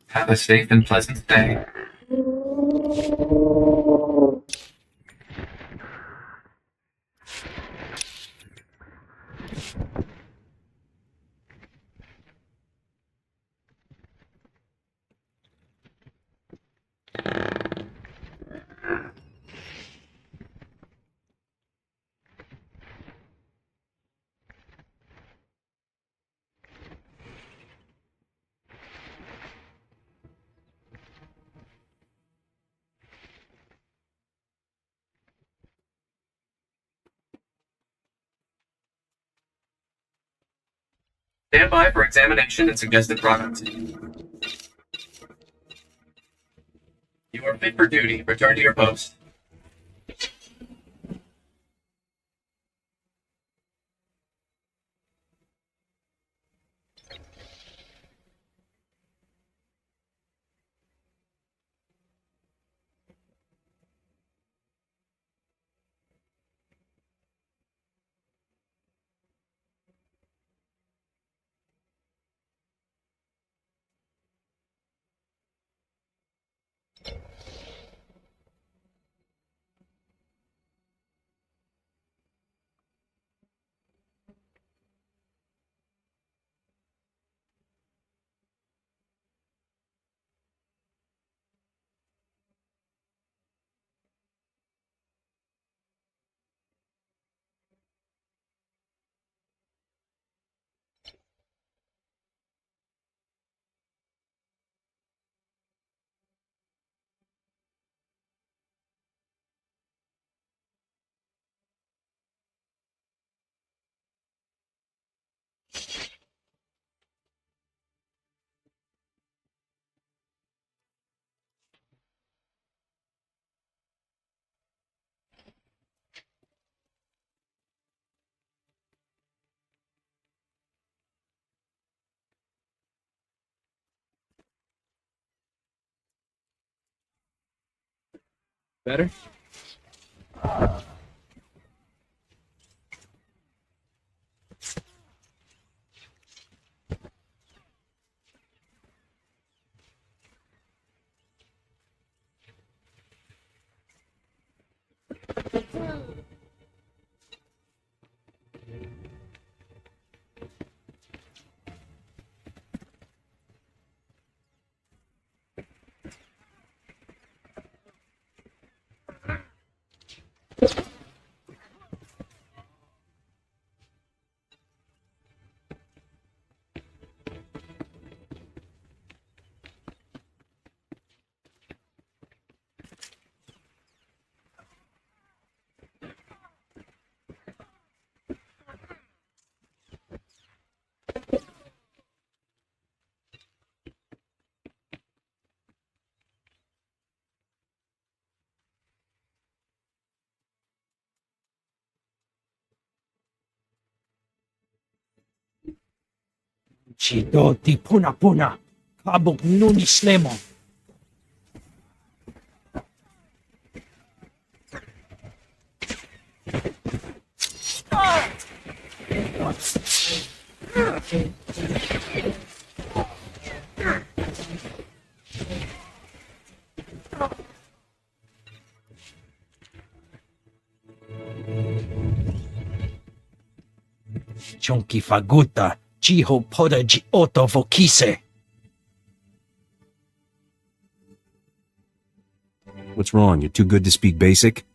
Have a safe and pleasant stay. Stand by for examination and suggested progress. You are fit for duty. Return to your post. Better? Chido di puna puna. Kabuk nuni slemo. Chonki faguta, jiho poda ji oto vokise. What's wrong? You're too good to speak basic?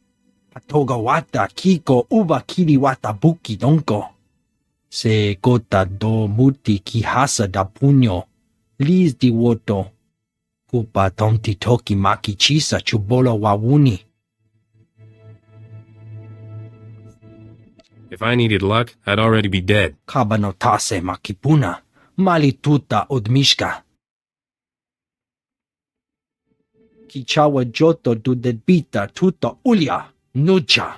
Patoga wata kiko uba kiri wata buki donko. Se gota do muti kihasa da puño. Liz di woto. Kupa tonti toki maki chisa chubolo wawuni. If I needed luck, I'd already be dead. Kabanotase makipuna. Mali tuta odmishka. Kichawa joto du debita tuta ulya. Nucha.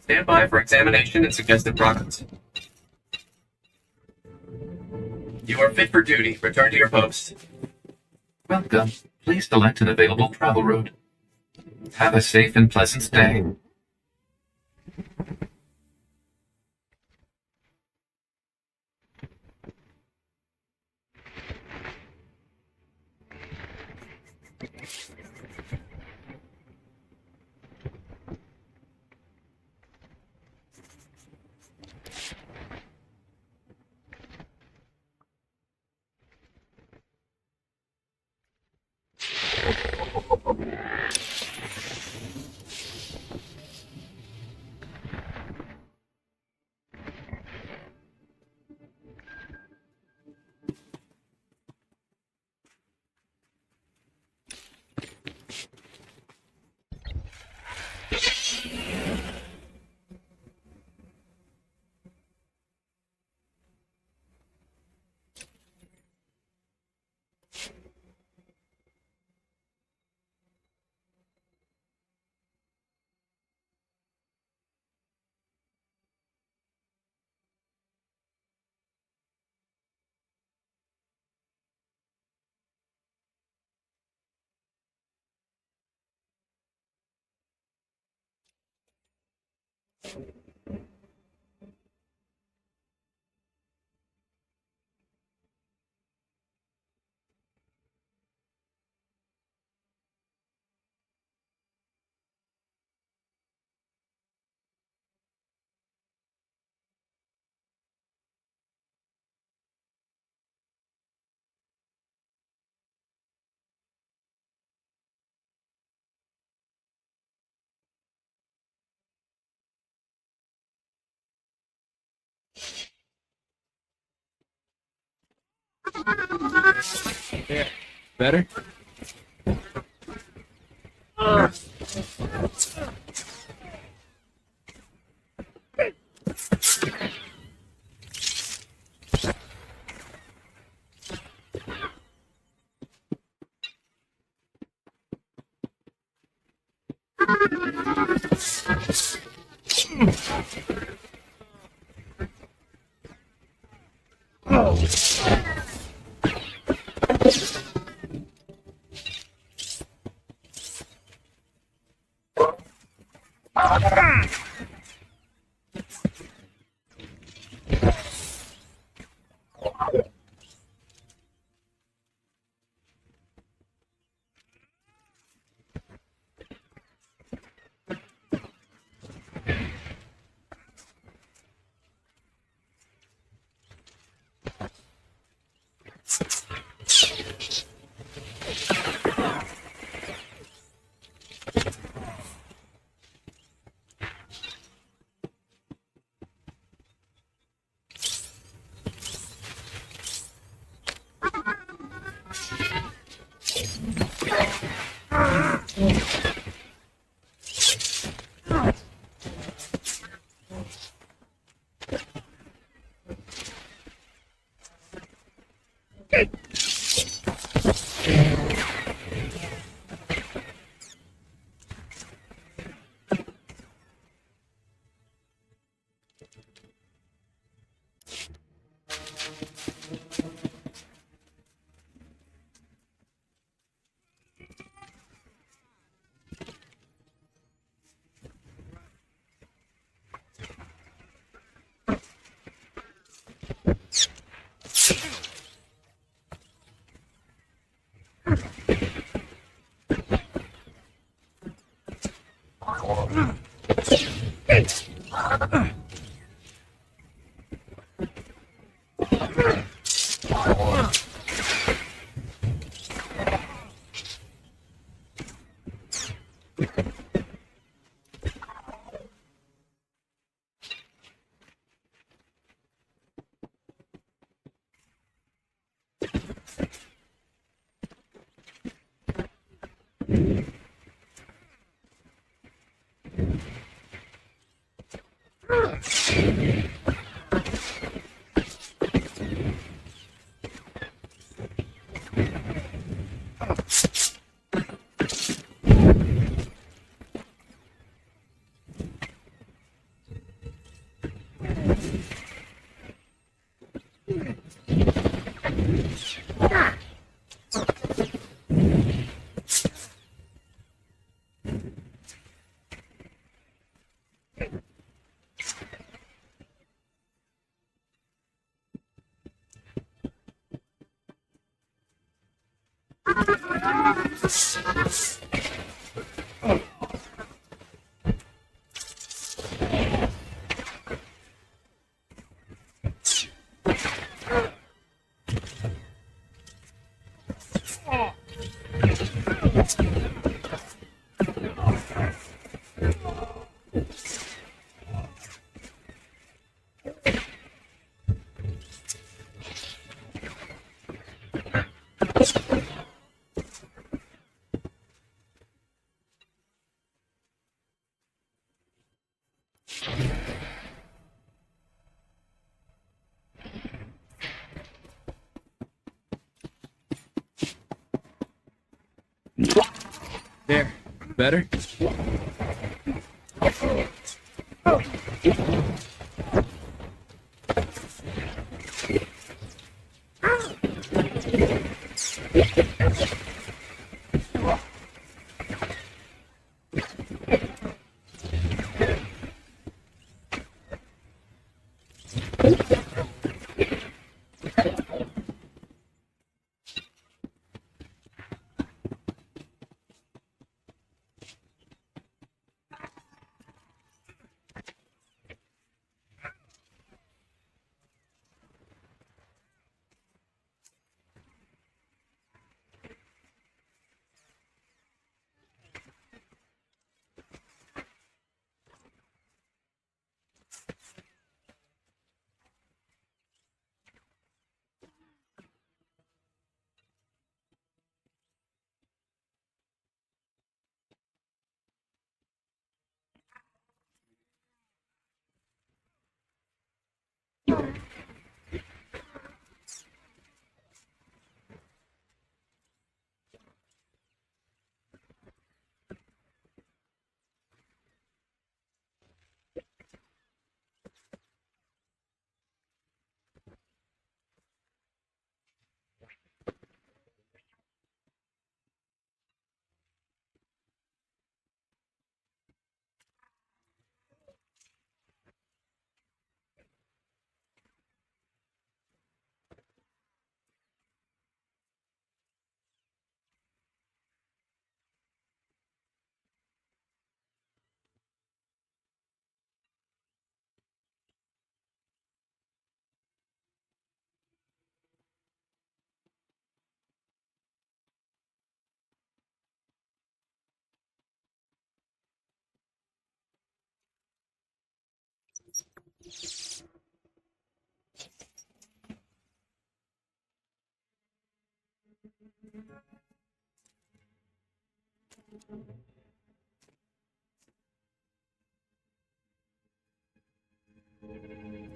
Stand by for examination and suggested progress. You are fit for duty. Return to your post. Welcome. Please select an available travel route. Have a safe and pleasant stay. There. Better? There. Better?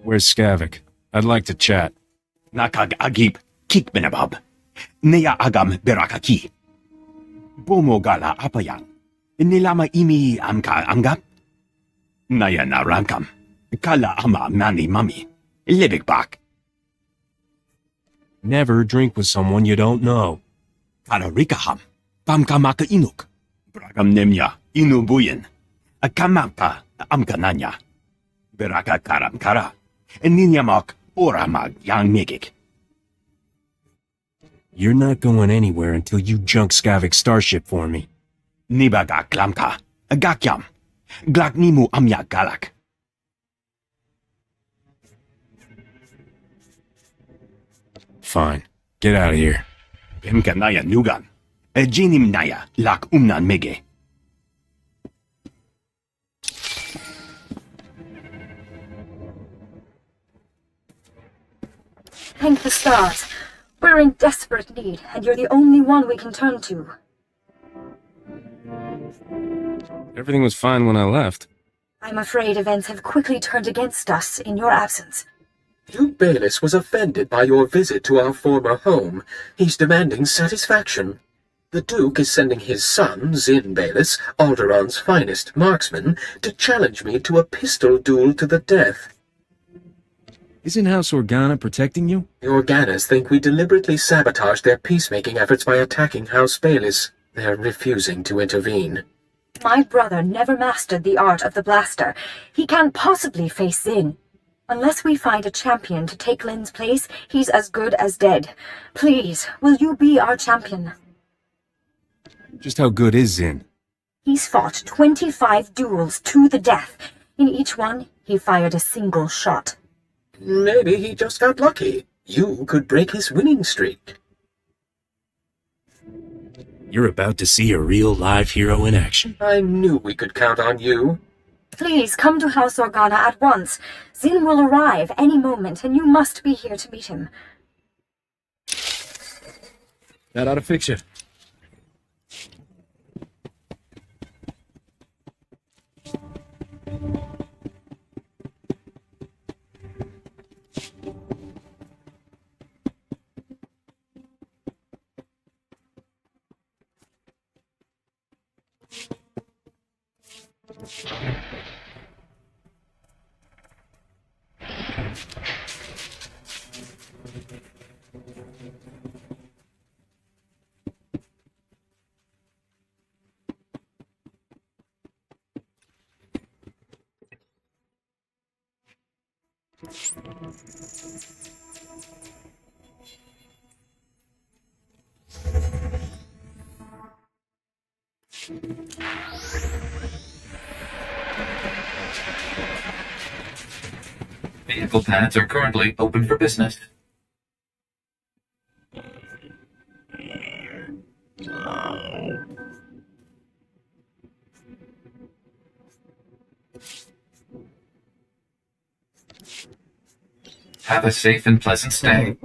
Where's Skavik? I'd like to chat. Nakag agip kikbenabab. Nea agam berakaki. Bomo gala apayan. Nilama imi amka angap. Naya naramkam. Kala ama mani mami. Libik bak. Never drink with someone you don't know. Kala rikaham. Pamkamaka inuk. Bragam nemya inubuyen. Akamaka amkananya. Beraka karam kara. Ninyamak oramag yang migik. You're not going anywhere until you junk Skavik's starship for me. Nibaga klamka. Agakyam. Glaknimu amya galak. Fine. Get out of here. Pimkanaya nugan. Jinimnaya lak umnan mege. Thank the stars. We're in desperate need, and you're the only one we can turn to. Everything was fine when I left. I'm afraid events have quickly turned against us in your absence. Duke Bayless was offended by your visit to our former home. He's demanding satisfaction. The Duke is sending his son, Zin Bayless, Alderaan's finest marksman, to challenge me to a pistol duel to the death. Isn't House Organa protecting you? The Organas think we deliberately sabotaged their peacemaking efforts by attacking House Bayless. They're refusing to intervene. My brother never mastered the art of the blaster. He can't possibly face Zin. Unless we find a champion to take Lin's place, he's as good as dead. Please, will you be our champion? Just how good is Zin? He's fought 25 duels to the death. In each one, he fired a single shot. Maybe he just got lucky. You could break his winning streak. You're about to see a real live hero in action. I knew we could count on you. Please, come to House Organa at once. Zin will arrive any moment, and you must be here to meet him. That ought to fix you. Vehicle pads are currently open for business. Have a safe and pleasant stay.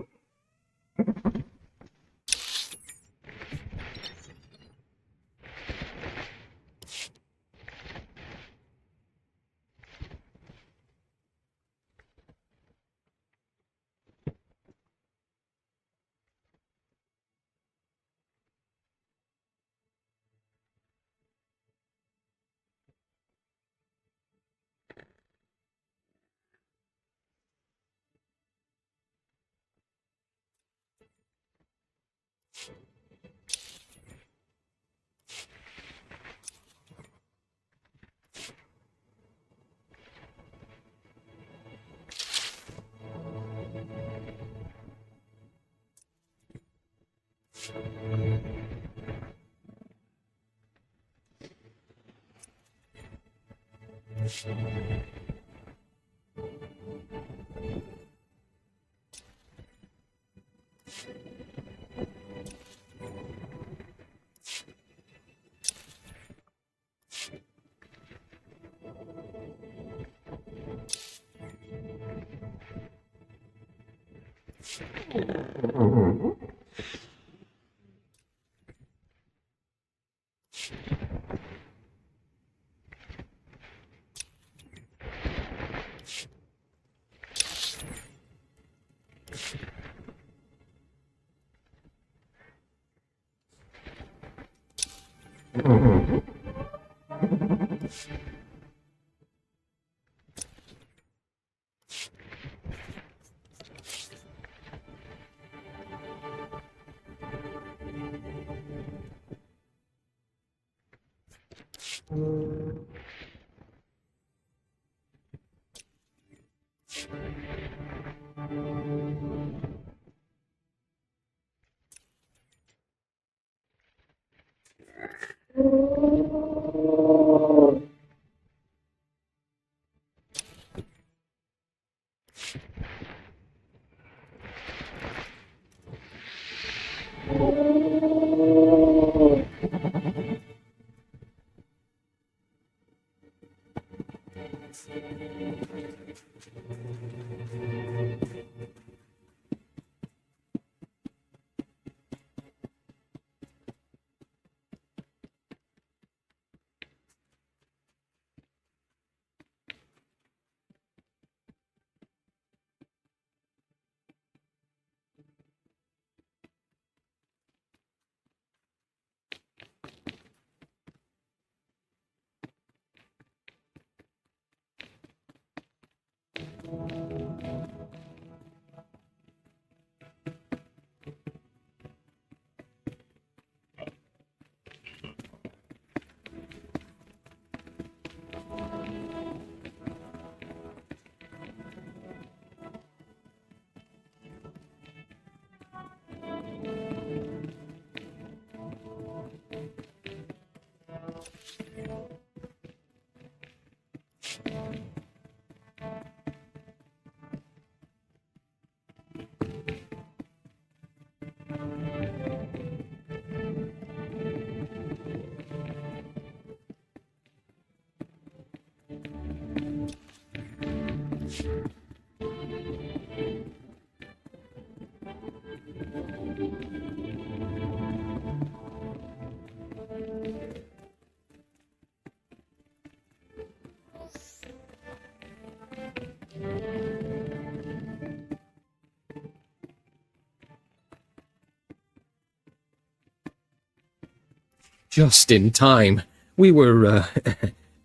Just in time. We were,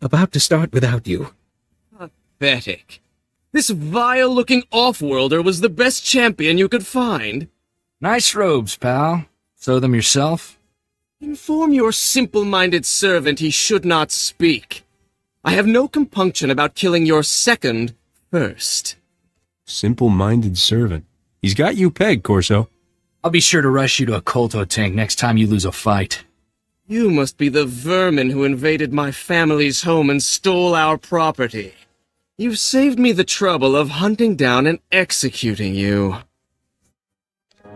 about to start without you. Pathetic. This vile-looking off-worlder was the best champion you could find. Nice robes, pal. Sew them yourself? Inform your simple-minded servant he should not speak. I have no compunction about killing your second first. Simple-minded servant. He's got you pegged, Corso. I'll be sure to rush you to a Kolto tank next time you lose a fight. You must be the vermin who invaded my family's home and stole our property. You've saved me the trouble of hunting down and executing you.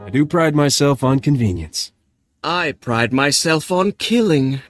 I do pride myself on convenience. I pride myself on killing.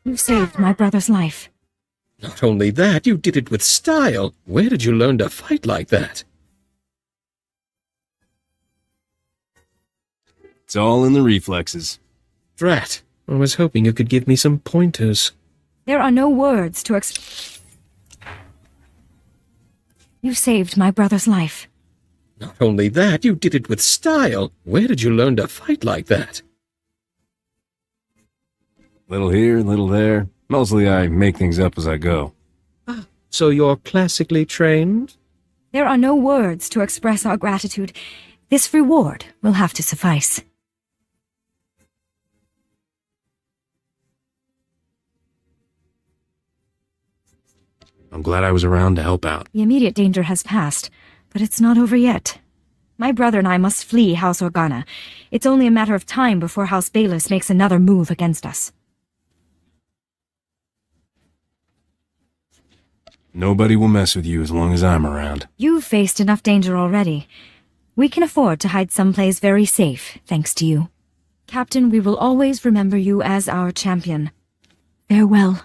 You saved my brother's life. Not only that, you did it with style. Where did you learn to fight like that? It's all in the reflexes. Drat, I was hoping you could give me some pointers. There are no words to You saved my brother's life. Not only that, you did it with style. Where did you learn to fight like that? Little here, little there. Mostly I make things up as I go. So you're classically trained? There are no words to express our gratitude. This reward will have to suffice. I'm glad I was around to help out. The immediate danger has passed, but it's not over yet. My brother and I must flee House Organa. It's only a matter of time before House Bayless makes another move against us. Nobody will mess with you as long as I'm around. You've faced enough danger already. We can afford to hide someplace very safe, thanks to you. Captain, we will always remember you as our champion. Farewell.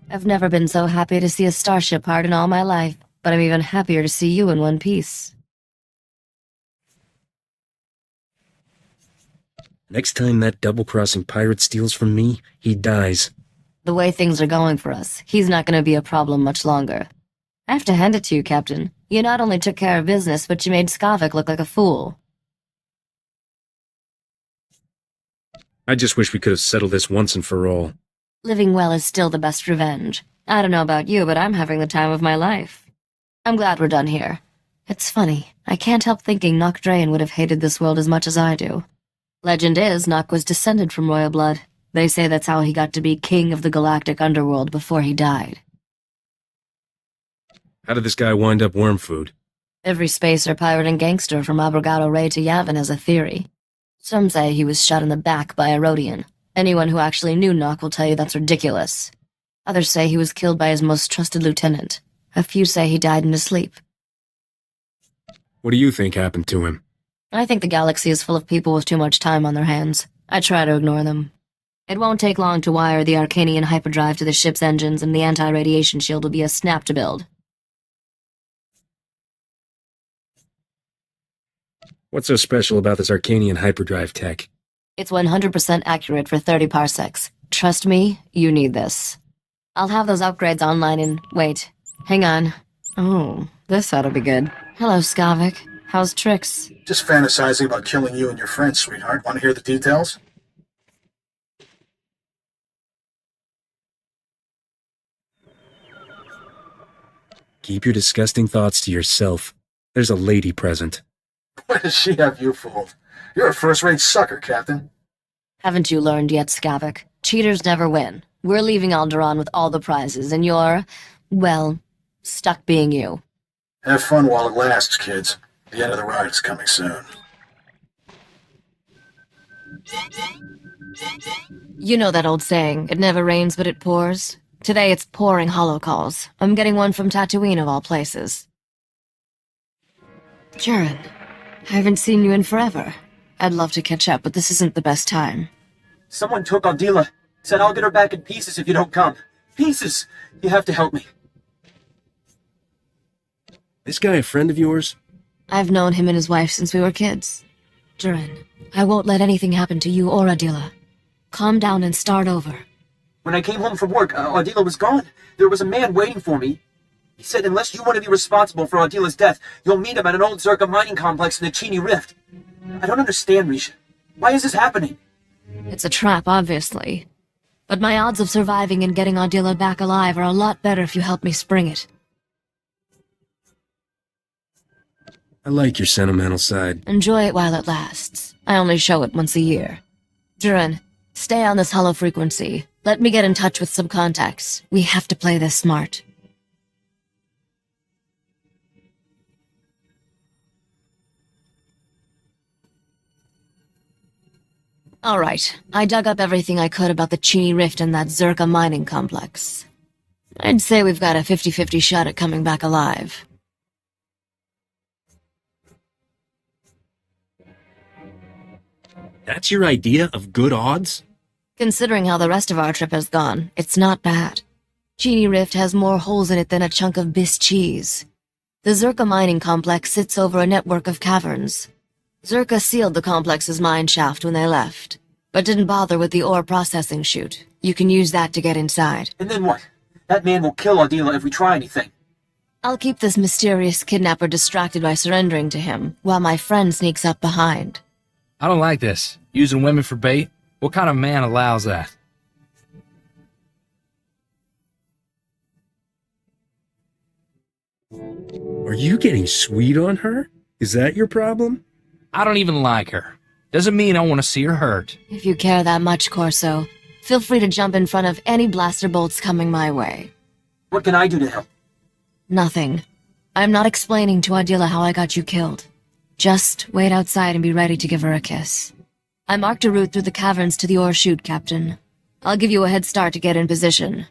I've never been so happy to see a starship heart in all my life, but I'm even happier to see you in one piece. Next time that double-crossing pirate steals from me, he dies. The way things are going for us, he's not going to be a problem much longer. I have to hand it to you, Captain. You not only took care of business, but you made Skavik look like a fool. I just wish we could have settled this once and for all. Living well is still the best revenge. I don't know about you, but I'm having the time of my life. I'm glad we're done here. It's funny, I can't help thinking Nock Draen would have hated this world as much as I do. Legend is, Nock was descended from royal blood. They say that's how he got to be king of the galactic underworld before he died. How did this guy wind up worm food? Every spacer, pirate, and gangster from Abrogado Ray to Yavin has a theory. Some say he was shot in the back by a Rhodian. Anyone who actually knew Nock will tell you that's ridiculous. Others say he was killed by his most trusted lieutenant. A few say he died in his sleep. What do you think happened to him? I think the galaxy is full of people with too much time on their hands. I try to ignore them. It won't take long to wire the Arcanian hyperdrive to the ship's engines, and the anti-radiation shield will be a snap to build. What's so special about this Arcanian hyperdrive tech? It's 100% accurate for 30 parsecs. Trust me, you need this. I'll have those upgrades online in... Wait. Hang on. Oh, this ought to be good. Hello, Skavik. How's Trix? Just fantasizing about killing you and your friends, sweetheart. Want to hear the details? Keep your disgusting thoughts to yourself. There's a lady present. Why does she have you fooled? You're a first-rate sucker, Captain. Haven't you learned yet, Skavik? Cheaters never win. We're leaving Alderaan with all the prizes, and you're, well, stuck being you. Have fun while it lasts, kids. The end of the ride is coming soon. You know that old saying, it never rains but it pours? Today it's pouring hollow calls. I'm getting one from Tatooine of all places. Jaren, I haven't seen you in forever. I'd love to catch up, but this isn't the best time. Someone took Aldila. Said I'll get her back in pieces if you don't come. Pieces! You have to help me. This guy a friend of yours? I've known him and his wife since we were kids. Jaren, I won't let anything happen to you or Adila. Calm down and start over. When I came home from work, Aldila was gone. There was a man waiting for me. He said unless you want to be responsible for Adila's death, you'll meet him at an old Zerka mining complex in the Chini Rift. I don't understand, Risha. Why is this happening? It's a trap, obviously. But my odds of surviving and getting Adila back alive are a lot better if you help me spring it. I like your sentimental side. Enjoy it while it lasts. I only show it once a year. Jaren, stay on this hollow frequency. Let me get in touch with some contacts. We have to play this smart. Alright, I dug up everything I could about the Chini Rift and that Zerka mining complex. I'd say we've got a 50-50 shot at coming back alive. That's your idea of good odds? Considering how the rest of our trip has gone, it's not bad. Chini Rift has more holes in it than a chunk of Biss cheese. The Zerka mining complex sits over a network of caverns. Zerka sealed the complex's mine shaft when they left, but didn't bother with the ore processing chute. You can use that to get inside. And then what? That man will kill Aldila if we try anything. I'll keep this mysterious kidnapper distracted by surrendering to him, while my friend sneaks up behind. I don't like this. Using women for bait? What kind of man allows that? Are you getting sweet on her? Is that your problem? I don't even like her. Doesn't mean I want to see her hurt. If you care that much, Corso, feel free to jump in front of any blaster bolts coming my way. What can I do to help? Nothing. I'm not explaining to Adila how I got you killed. Just wait outside and be ready to give her a kiss. I marked a route through the caverns to the ore chute, Captain. I'll give you a head start to get in position.